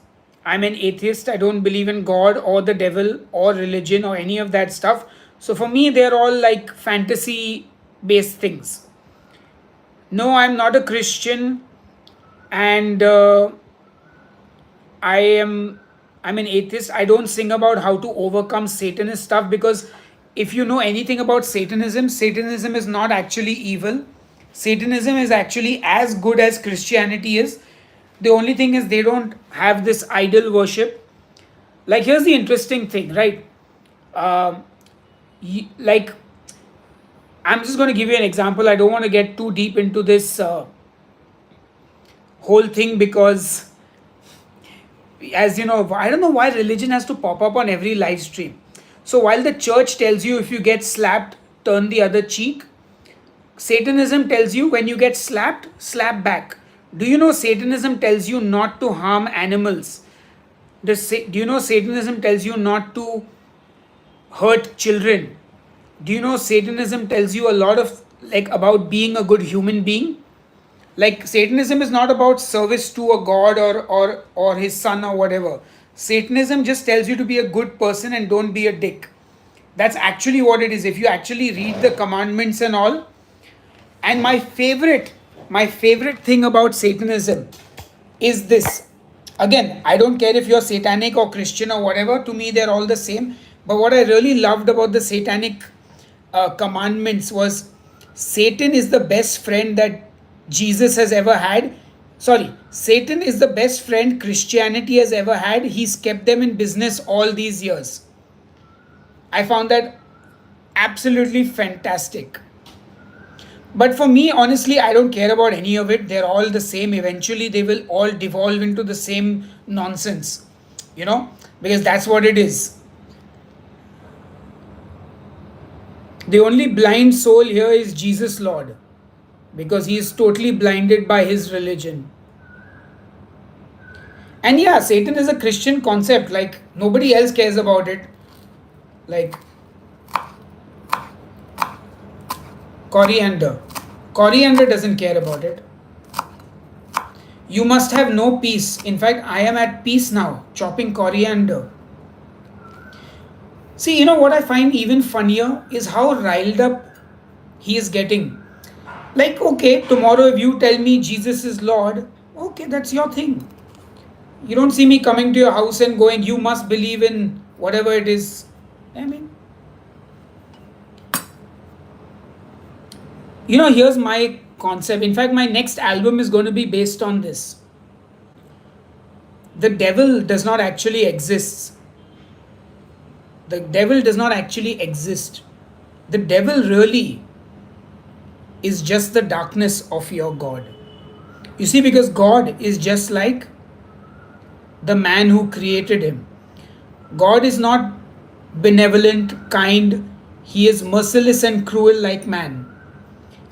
I'm an atheist. I don't believe in God or the devil or religion or any of that stuff. So for me, they're all like fantasy based things. No, I'm not a Christian, and I'm an atheist. I don't sing about how to overcome Satanist stuff because if you know anything about Satanism, Satanism is not actually evil. Satanism is actually as good as Christianity is. The only thing is they don't have this idol worship. Like here's the interesting thing, right? Um, like I'm just going to give you an example. I don't want to get too deep into this whole thing because, as you know, I don't know why religion has to pop up on every live stream. So while the church tells you if you get slapped, turn the other cheek, Satanism tells you when you get slapped, slap back. Do you know Satanism tells you not to harm animals? Do you know Satanism tells you not to hurt children? Do you know Satanism tells you a lot of like about being a good human being? Like Satanism is not about service to a god or his son or whatever. Satanism just tells you to be a good person and don't be a dick. That's actually what it is. If you actually read the commandments and all. And my favorite thing about Satanism is this. Again, I don't care if you're satanic or Christian or whatever, to me they're all the same. But what I really loved about the satanic commandments was Satan is the best friend that Jesus has ever had. Sorry, Satan is the best friend Christianity has ever had. He's kept them in business all these years. I found that absolutely fantastic. But for me, honestly, I don't care about any of it. They're all the same. Eventually, they will all devolve into the same nonsense, you know, because that's what it is. The only blind soul here is Jesus Lord, because he is totally blinded by his religion. And yeah, Satan is a Christian concept, like nobody else cares about it. Like coriander. Coriander doesn't care about it. You must have no peace. In fact, I am at peace now, chopping coriander. See, you know what I find even funnier is how riled up he is getting. Like, okay, tomorrow if you tell me Jesus is Lord, okay, that's your thing. You don't see me coming to your house and going, you must believe in whatever it is. I mean, here's my concept. In fact, my next album is going to be based on this. The devil does not actually exist. The devil does not actually exist. The devil really is just the darkness of your God. You see, because God is just like the man who created him. God is not benevolent, kind, he is merciless and cruel like man.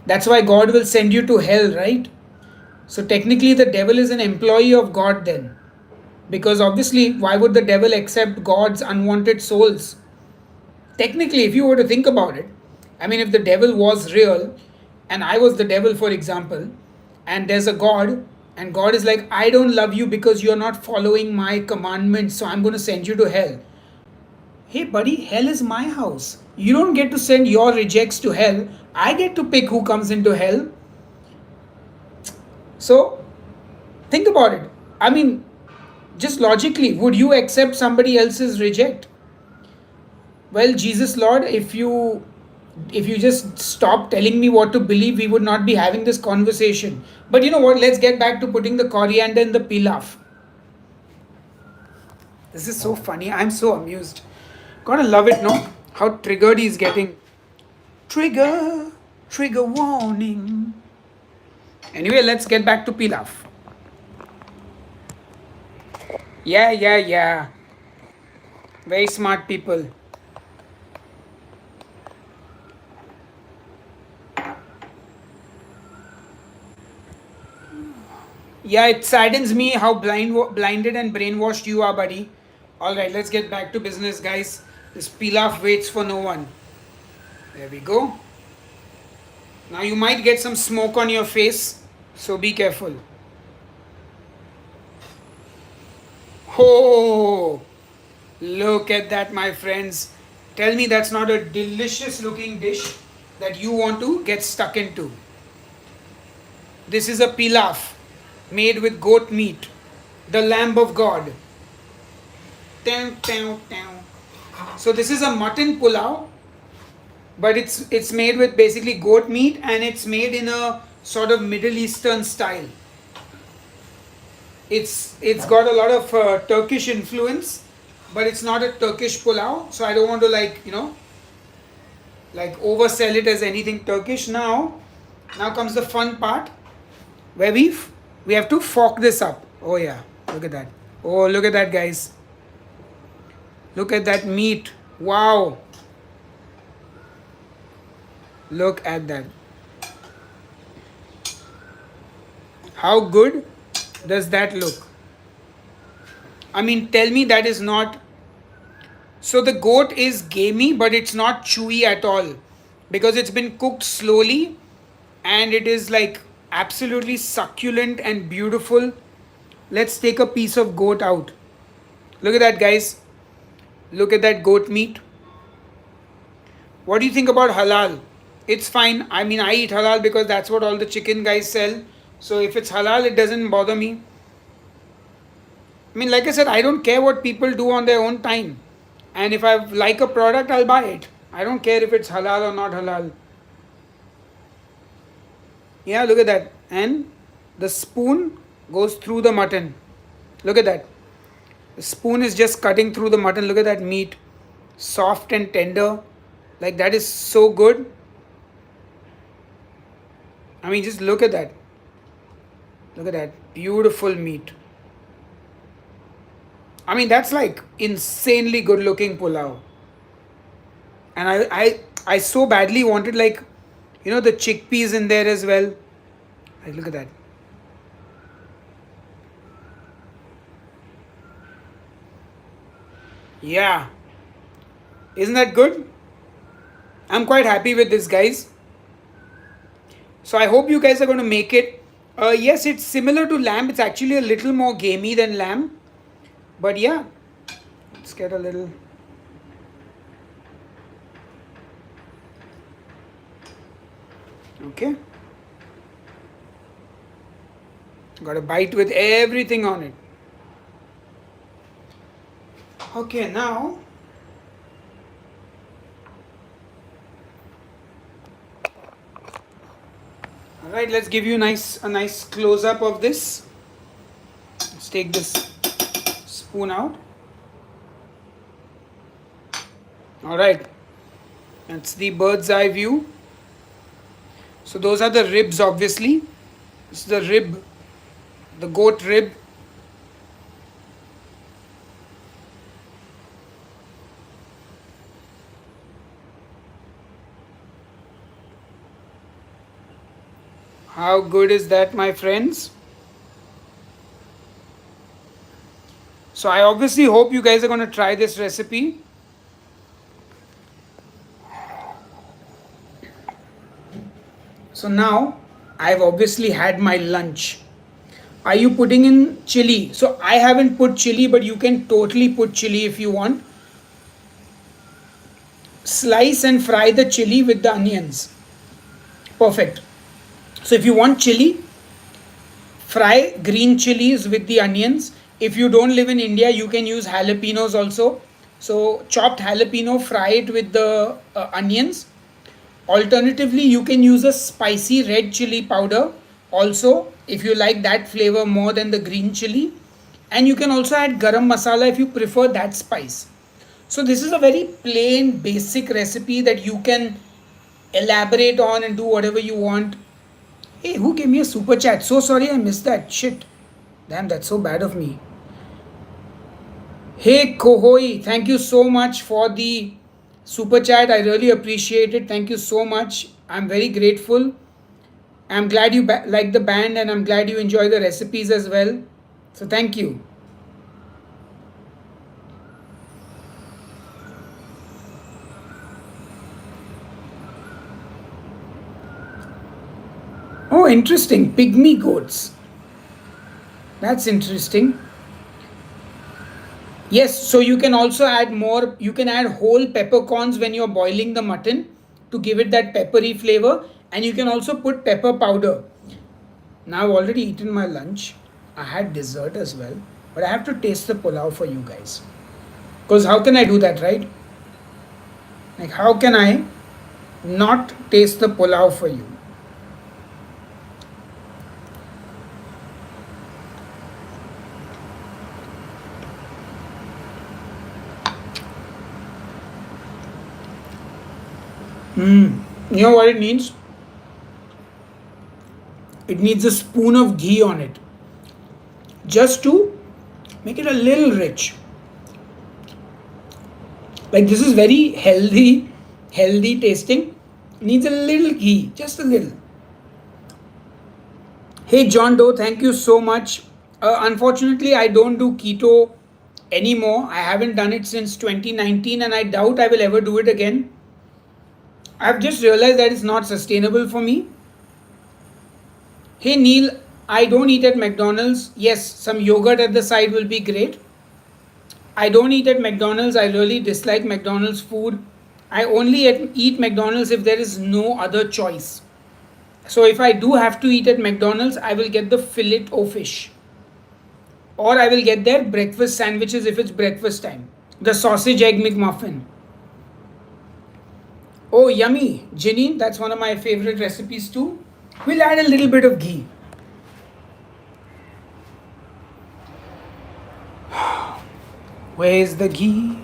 That's why God will send you to hell, right? So technically, the devil is an employee of God then. Because obviously, why would the devil accept God's unwanted souls? Technically, if you were to think about it, I mean, if the devil was real and I was the devil, for example, and there's a God, and God is like, I don't love you because you're not following my commandments, so I'm going to send you to hell. Hey, buddy, hell is my house. You don't get to send your rejects to hell. I get to pick who comes into hell. So, think about it. I mean, just logically, would you accept somebody else's reject? Well, Jesus Lord, if you just stop telling me what to believe, we would not be having this conversation. But you know what? Let's get back to putting the coriander in the pilaf. This is so funny. I'm so amused. Gotta love it, no? How triggered he's getting. Trigger warning. Anyway, let's get back to pilaf. Yeah. Very smart people. Yeah, it saddens me how blinded and brainwashed you are, buddy. All right, let's get back to business, guys. This pilaf waits for no one. There we go. Now you might get some smoke on your face, so be careful. Oh, look at that, my friends. Tell me that's not a delicious looking dish that you want to get stuck into. This is a pilaf made with goat meat, the Lamb of God. So this is a mutton pulao, but it's made with basically goat meat, and it's made in a sort of Middle Eastern style. It's got a lot of Turkish influence, but it's not a Turkish pulao. So I don't want to like oversell it as anything Turkish. Now comes the fun part, where we have to fork this up. Oh yeah, look at that. Oh, look at that, guys. Look at that meat. Wow. Look at that. How good does that look? I mean, tell me that is not. So the goat is gamey, but it's not chewy at all, because it's been cooked slowly, and it is like absolutely succulent and beautiful. Let's take a piece of goat out. Look at that, guys. Look at that goat meat. What do you think about halal? It's fine. I mean, I eat halal because that's what all the chicken guys sell. So if it's halal, it doesn't bother me. I mean, like I said, I don't care what people do on their own time. And if I like a product, I'll buy it. I don't care if it's halal or not halal. Yeah, look at that. And the spoon goes through the mutton. Look at that. The spoon is just cutting through the mutton. Look at that meat. Soft and tender. Like that is so good. I mean, just look at that. Look at that. Beautiful meat. I mean, that's like insanely good looking pulao. And I so badly wanted like, the chickpeas in there as well. Like, look at that. Yeah. Isn't that good? I'm quite happy with this, guys. So I hope you guys are going to make it. Yes, it's similar to lamb. It's actually a little more gamey than lamb. But yeah, let's get a little. Okay. Got a bite with everything on it. Okay, now. Alright, let's give you a nice close up of this. Let's take this spoon out. Alright, that's the bird's eye view. So those are the ribs, obviously. This is the rib, the goat rib. How good is that, my friends? So I obviously hope you guys are going to try this recipe. So now I've obviously had my lunch. Are you putting in chili? So I haven't put chili, but you can totally put chili if you want. Slice and fry the chili with the onions. Perfect. So if you want chili, fry green chilies with the onions. If you don't live in India, you can use jalapenos also. So chopped jalapeno, fry it with the onions. Alternatively, you can use a spicy red chili powder also if you like that flavor more than the green chili. And you can also add garam masala if you prefer that spice. So this is a very plain basic recipe that you can elaborate on and do whatever you want. Hey, who gave me a super chat? So sorry I missed that. Shit. Damn, that's so bad of me. Hey Kohoi, thank you so much for the super chat. I really appreciate it. Thank you so much. I'm very grateful. I'm glad you like the band and I'm glad you enjoy the recipes as well. So thank you. Oh, interesting. Pygmy goats. That's interesting. Yes, so you can also add more, you can add whole peppercorns when you're boiling the mutton to give it that peppery flavor, and you can also put pepper powder. Now I've already eaten my lunch. I had dessert as well, but I have to taste the pulao for you guys. Because how can I do that, right? Like, how can I not taste the pulao for you? You know what it needs? It needs a spoon of ghee on it. Just to make it a little rich. Like this is very healthy tasting. Needs a little ghee, just a little. Hey John Doe, thank you so much. Unfortunately, I don't do keto anymore. I haven't done it since 2019 and I doubt I will ever do it again. I've just realized that it's not sustainable for me. Hey Neil, I don't eat at McDonald's. Yes, some yogurt at the side will be great. I don't eat at McDonald's. I really dislike McDonald's food. I only eat McDonald's if there is no other choice. So if I do have to eat at McDonald's, I will get the fillet o fish. Or I will get their breakfast sandwiches if it's breakfast time. The sausage egg McMuffin. Oh, yummy. Ginny, that's one of my favorite recipes too. We'll add a little bit of ghee. Where's the ghee?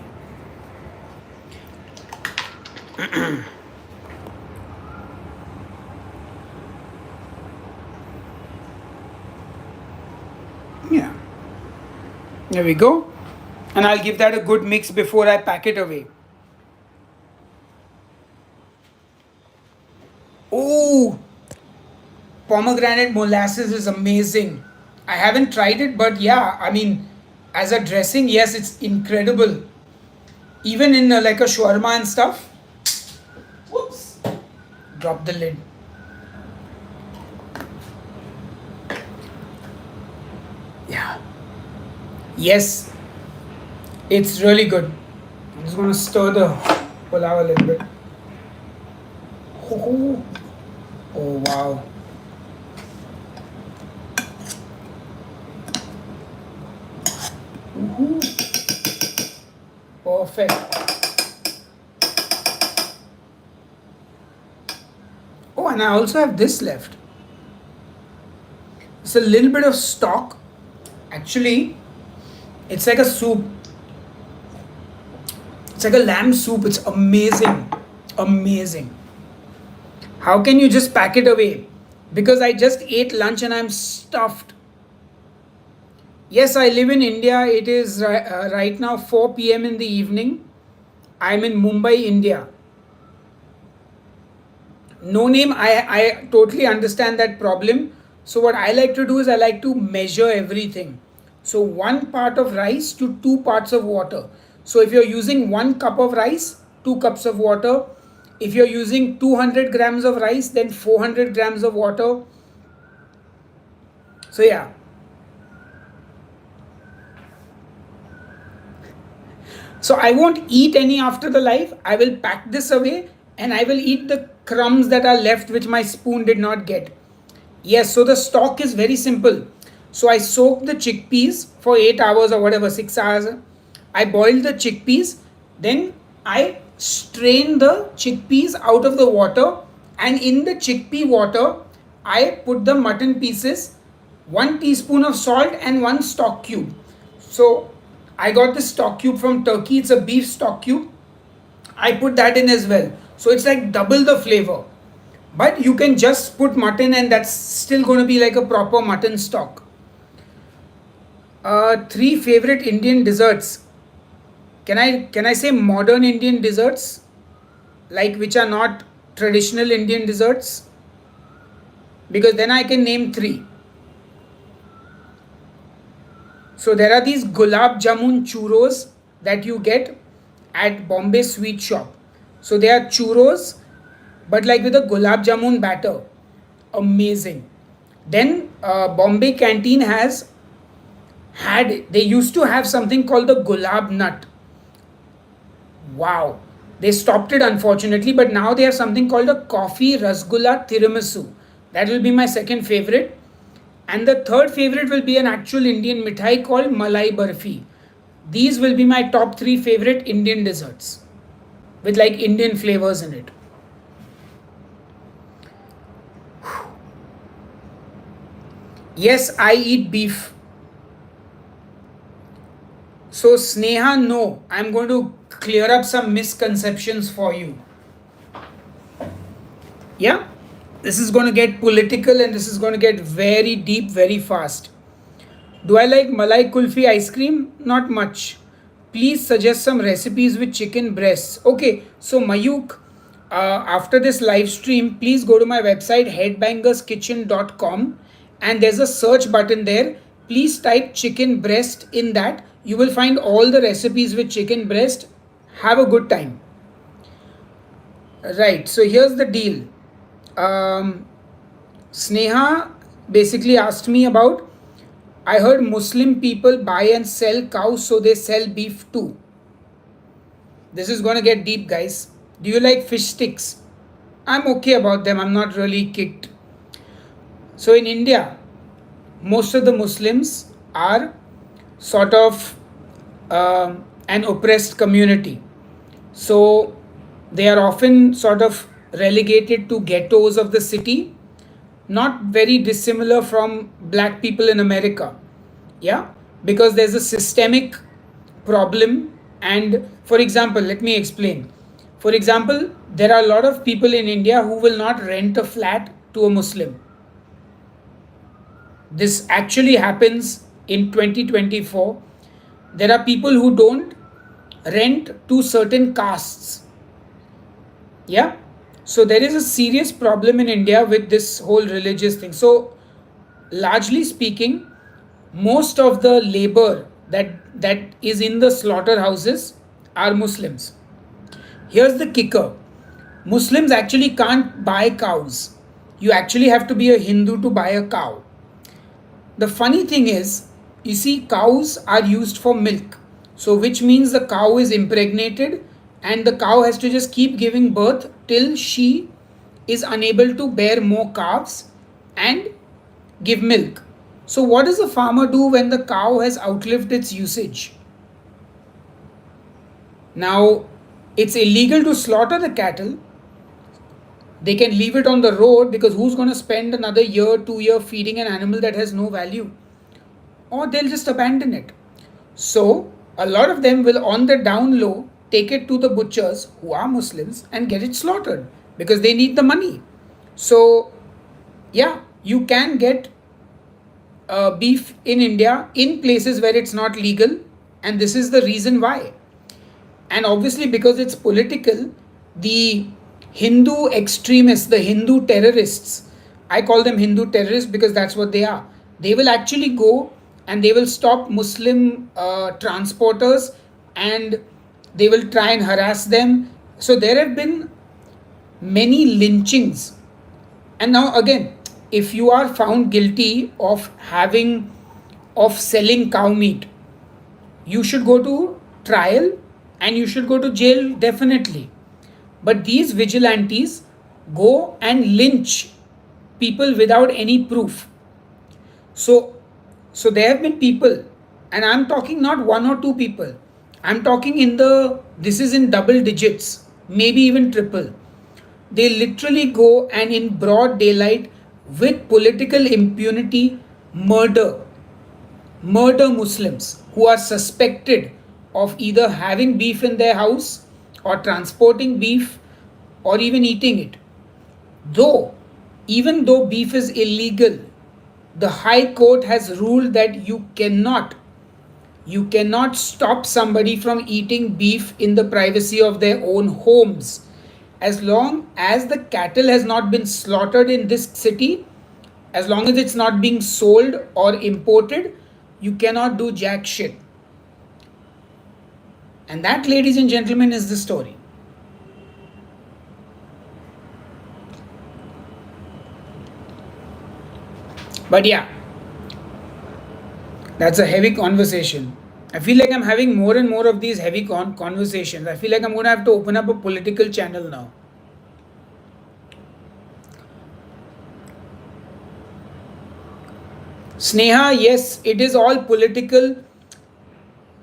Yeah. There we go. And I'll give that a good mix before I pack it away. Oh, pomegranate molasses is amazing. I haven't tried it, but yeah, I mean, as a dressing, yes, it's incredible. Even in like a shawarma and stuff. Whoops. Drop the lid. Yeah. Yes, it's really good. I'm just gonna stir the pulao a little bit. Oh, oh wow. Ooh, perfect. Oh, and I also have this left. It's a little bit of stock. Actually, it's like a soup. It's like a lamb soup. It's amazing. Amazing. How can you just pack it away? Because I just ate lunch and I'm stuffed. Yes, I live in India. It is right now 4 p.m. in the evening. I'm in Mumbai, India. No name, I totally understand that problem. So, what I like to do is I like to measure everything. So, 1 part of rice to 2 parts of water. So, if you're using 1 cup of rice, 2 cups of water. If you're using 200 grams of rice, then 400 grams of water. So, yeah. So I won't eat any after the live. I will pack this away and I will eat the crumbs that are left which my spoon did not get. Yes, so the stock is very simple. So I soak the chickpeas for 8 hours or whatever, 6 hours. I boil the chickpeas, then I strain the chickpeas out of the water, and in the chickpea water I put the mutton pieces, 1 teaspoon of salt and 1 stock cube. So I got this stock cube from Turkey. It's a beef stock cube. I put that in as well. So it's like double the flavor. But you can just put mutton and that's still going to be like a proper mutton stock. 3 favorite Indian desserts. Can I say modern Indian desserts? Like which are not traditional Indian desserts? Because then I can name 3. So there are these gulab jamun churros that you get at Bombay Sweet Shop. So they are churros, but like with a gulab jamun batter. Amazing. Then Bombay Canteen they used to have something called the gulab nut. Wow. They stopped it unfortunately, but now they have something called a coffee rasgulla tiramisu. That will be my second favorite. And the third favorite will be an actual Indian mithai called Malai Barfi. These will be my top 3 favorite Indian desserts with like Indian flavors in it. Yes, I eat beef. So, Sneha, no, I'm going to clear up some misconceptions for you. Yeah, this is going to get political and this is going to get very deep very fast. Do I like Malai Kulfi ice cream? Not much. Please suggest some recipes with chicken breasts. Okay, so Mayuk, after this live stream, please go to my website headbangerskitchen.com and there's a search button there. Please type chicken breast in that. You will find all the recipes with chicken breast. Have a good time. Right, so here's the deal. Um, Sneha basically asked me about, I heard Muslim people buy and sell cows, so they sell beef too. This is going to get deep, guys. Do you like fish sticks? I'm okay about them. I'm not really kicked. So in India, most of the Muslims are sort of an oppressed community. So they are often sort of relegated to ghettos of the city. not very dissimilar from black people in America. Yeah, because there's a systemic problem. And for example, let me explain. For example, there are a lot of people in India who will not rent a flat to a Muslim. This actually happens in 2024. There are people who don't rent to certain castes. Yeah. So there is a serious problem in India with this whole religious thing. So largely speaking, most of the labor that is in the slaughterhouses are Muslims. Here's the kicker. Muslims actually can't buy cows. You actually have to be a Hindu to buy a cow. The funny thing is, you see, cows are used for milk. So, which means the cow is impregnated and the cow has to just keep giving birth till she is unable to bear more calves and give milk. So, what does the farmer do when the cow has outlived its usage? Now, it's illegal to slaughter the cattle. They can leave it on the road because who's going to spend another year, 2 year feeding an animal that has no value? Or they'll just abandon it. So, a lot of them will, on the down low, take it to the butchers who are Muslims and get it slaughtered because they need the money. So, yeah, you can get beef in India in places where it's not legal, and this is the reason why. And obviously, because it's political, the Hindu extremists, the Hindu terrorists, I call them Hindu terrorists because that's what they are. They will actually go and they will stop Muslim transporters and they will try and harass them. So there have been many lynchings. And now again, if you are found guilty of selling cow meat, you should go to trial and you should go to jail definitely. But these vigilantes go and lynch people without any proof. So, so there have been people, and I'm talking not one or two people. I'm talking this is in double digits, maybe even triple. They literally go and in broad daylight with political impunity murder Muslims who are suspected of either having beef in their house or transporting beef or even eating it. Though, even though beef is illegal, the High Court has ruled that you cannot stop somebody from eating beef in the privacy of their own homes. As long as the cattle has not been slaughtered in this city, as long as it's not being sold or imported, you cannot do jack shit. And that, ladies and gentlemen, is the story. But yeah, that's a heavy conversation. I feel like I'm having more and more of these heavy conversations. I feel like I'm going to have to open up a political channel now. Sneha, yes, it is all political.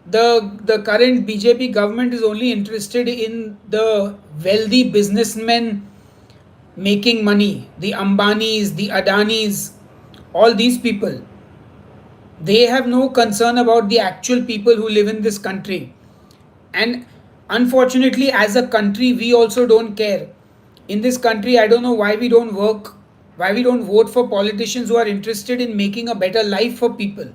The current BJP government is only interested in the wealthy businessmen making money, the Ambanis, the Adanis, all these people. They have no concern about the actual people who live in this country. And unfortunately, as a country, we also don't care. In this country, I don't know why we don't work, why we don't vote for politicians who are interested in making a better life for people.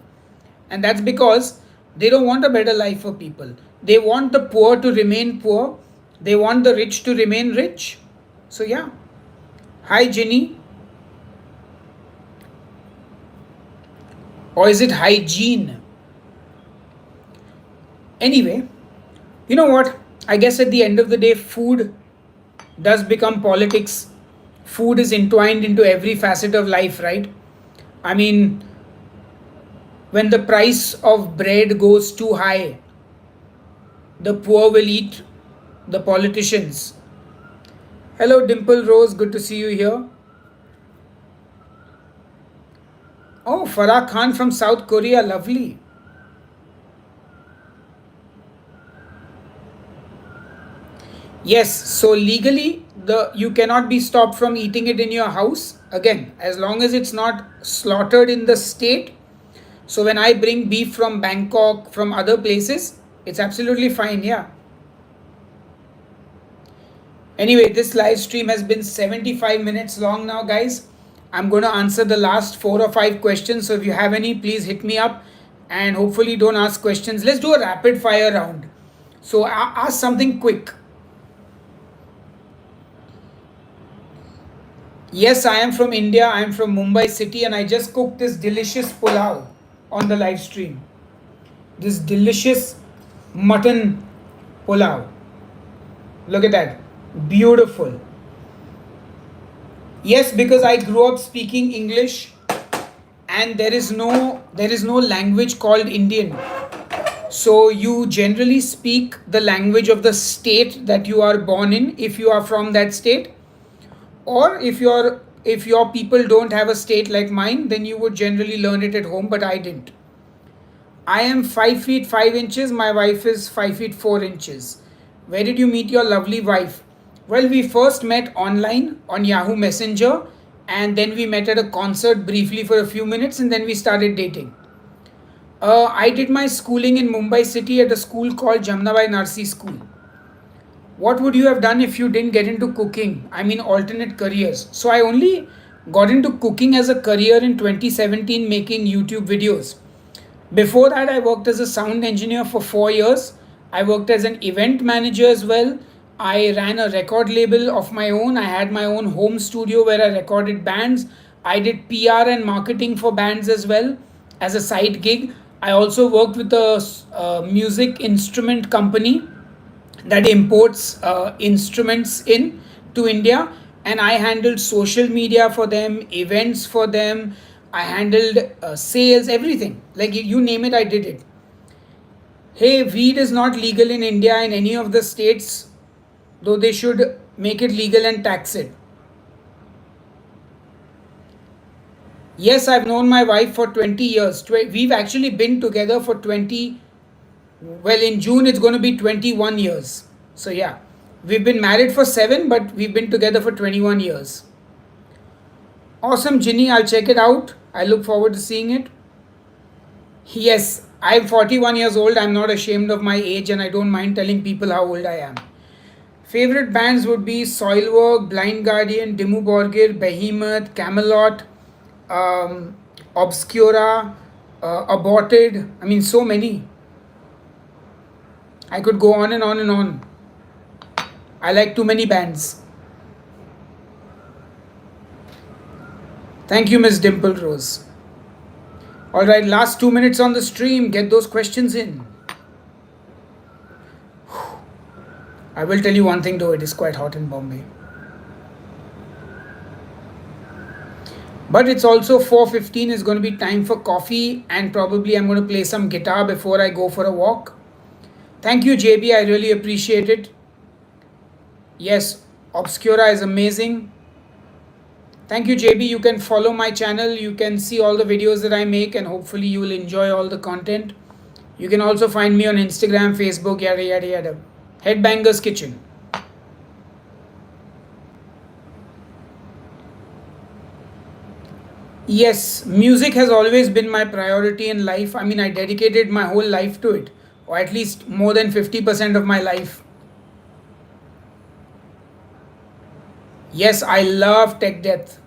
And that's because they don't want a better life for people. They want the poor to remain poor, they want the rich to remain rich. So, yeah. Hi, Ginny. Or is it hygiene? Anyway, you know what? I guess at the end of the day, food does become politics. Food is entwined into every facet of life, right? I mean, when the price of bread goes too high, the poor will eat the politicians. Hello, Dimple Rose, good to see you here. Oh, Farah Khan from South Korea, lovely. Yes, so legally, you cannot be stopped from eating it in your house. again, as long as it's not slaughtered in the state. So when I bring beef from Bangkok, from other places, it's absolutely fine. Yeah. Anyway, this live stream has been 75 minutes long now, guys. I'm going to answer the last 4 or 5 questions. So if you have any, please hit me up, and hopefully don't ask questions. Let's do a rapid fire round. So ask something quick. Yes, I am from India. I am from Mumbai city, and I just cooked this delicious pulao on the live stream. This delicious mutton pulao. Look at that. Beautiful. Yes, because I grew up speaking English, and there is no language called Indian. So you generally speak the language of the state that you are born in, if you are from that state, or if your people don't have a state like mine, then you would generally learn it at home, but I didn't. I am 5 feet 5 inches. My wife is 5 feet 4 inches. Where did you meet your lovely wife? Well, we first met online on Yahoo Messenger, and then we met at a concert briefly for a few minutes, and then we started dating. I did my schooling in Mumbai city at a school called Jamnabai Narsi School. What would you have done if you didn't get into cooking? I mean, alternate careers. So I only got into cooking as a career in 2017, making YouTube videos. Before that, I worked as a sound engineer for 4 years. I worked as an event manager as well. I ran a record label of my own. I had my own home studio where I recorded bands. I did PR and marketing for bands as well as a side gig. I also worked with a music instrument company that imports instruments in to India, and I handled social media for them, events for them. I handled sales, everything. Like you name it, I did it. Hey, weed is not legal in India in any of the states, though they should make it legal and tax it. Yes, I've known my wife for 20 years. We've actually been together for 20, well, in June it's going to be 21 years. So, yeah, we've been married for 7, but we've been together for 21 years. Awesome, Ginny. I'll check it out. I look forward to seeing it. Yes, I'm 41 years old. I'm not ashamed of my age, and I don't mind telling people how old I am. Favorite bands would be Soilwork, Blind Guardian, Dimmu Borgir, Behemoth, Camelot, um, Obscura, Aborted. I mean, so many. I could go on and on and on. I like too many bands. Thank you, Miss Dimple Rose. Alright, last 2 minutes on the stream. Get those questions in. I will tell you one thing though, it is quite hot in Bombay. But it's also 4:15, it's going to be time for coffee, and probably I'm going to play some guitar before I go for a walk. Thank you, JB. I really appreciate it. Yes, Obscura is amazing. Thank you, JB. You can follow my channel. You can see all the videos that I make, and hopefully you will enjoy all the content. You can also find me on Instagram, Facebook, yada yada yada. Headbangers Kitchen. Yes, music has always been my priority in life. I mean, I dedicated my whole life to it, or at least more than 50% of my life. Yes, I love Tech Death.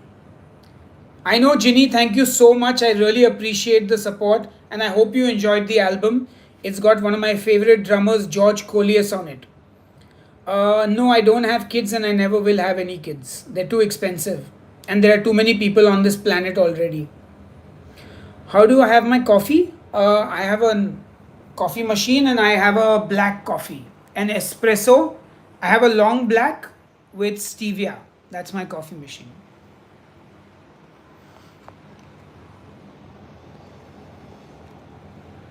I know, Ginny, thank you so much. I really appreciate the support, and I hope you enjoyed the album. It's got one of my favorite drummers, George Colias, on it. No, I don't have kids, and I never will have any kids. They're too expensive, and there are too many people on this planet already. How do I have my coffee? I have a coffee machine, and I have a black coffee, an espresso. I have a long black with stevia. That's my coffee machine.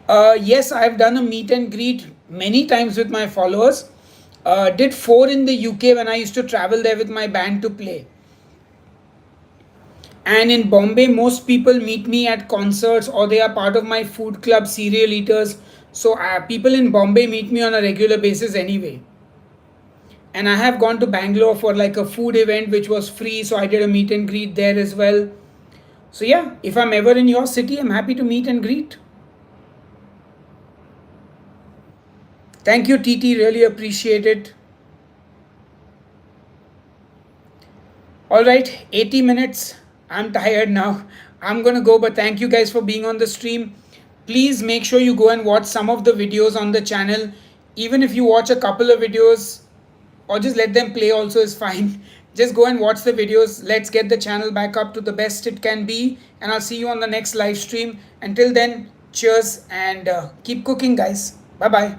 Yes, I've done a meet and greet many times with my followers. Did 4 in the UK when I used to travel there with my band to play. And in Bombay, most people meet me at concerts, or they are part of my food club, Serial Eaters. So people in Bombay meet me on a regular basis anyway. And I have gone to Bangalore for like a food event which was free, so I did a meet and greet there as well. So yeah, if I'm ever in your city, I'm happy to meet and greet. Thank you, TT. Really appreciate it. All right, 80 minutes. I'm tired now. I'm gonna go, but thank you guys for being on the stream. Please make sure you go and watch some of the videos on the channel. Even if you watch a couple of videos or just let them play, also is fine. Just go and watch the videos. Let's get the channel back up to the best it can be. And I'll see you on the next live stream. Until then, cheers and keep cooking, guys. Bye bye.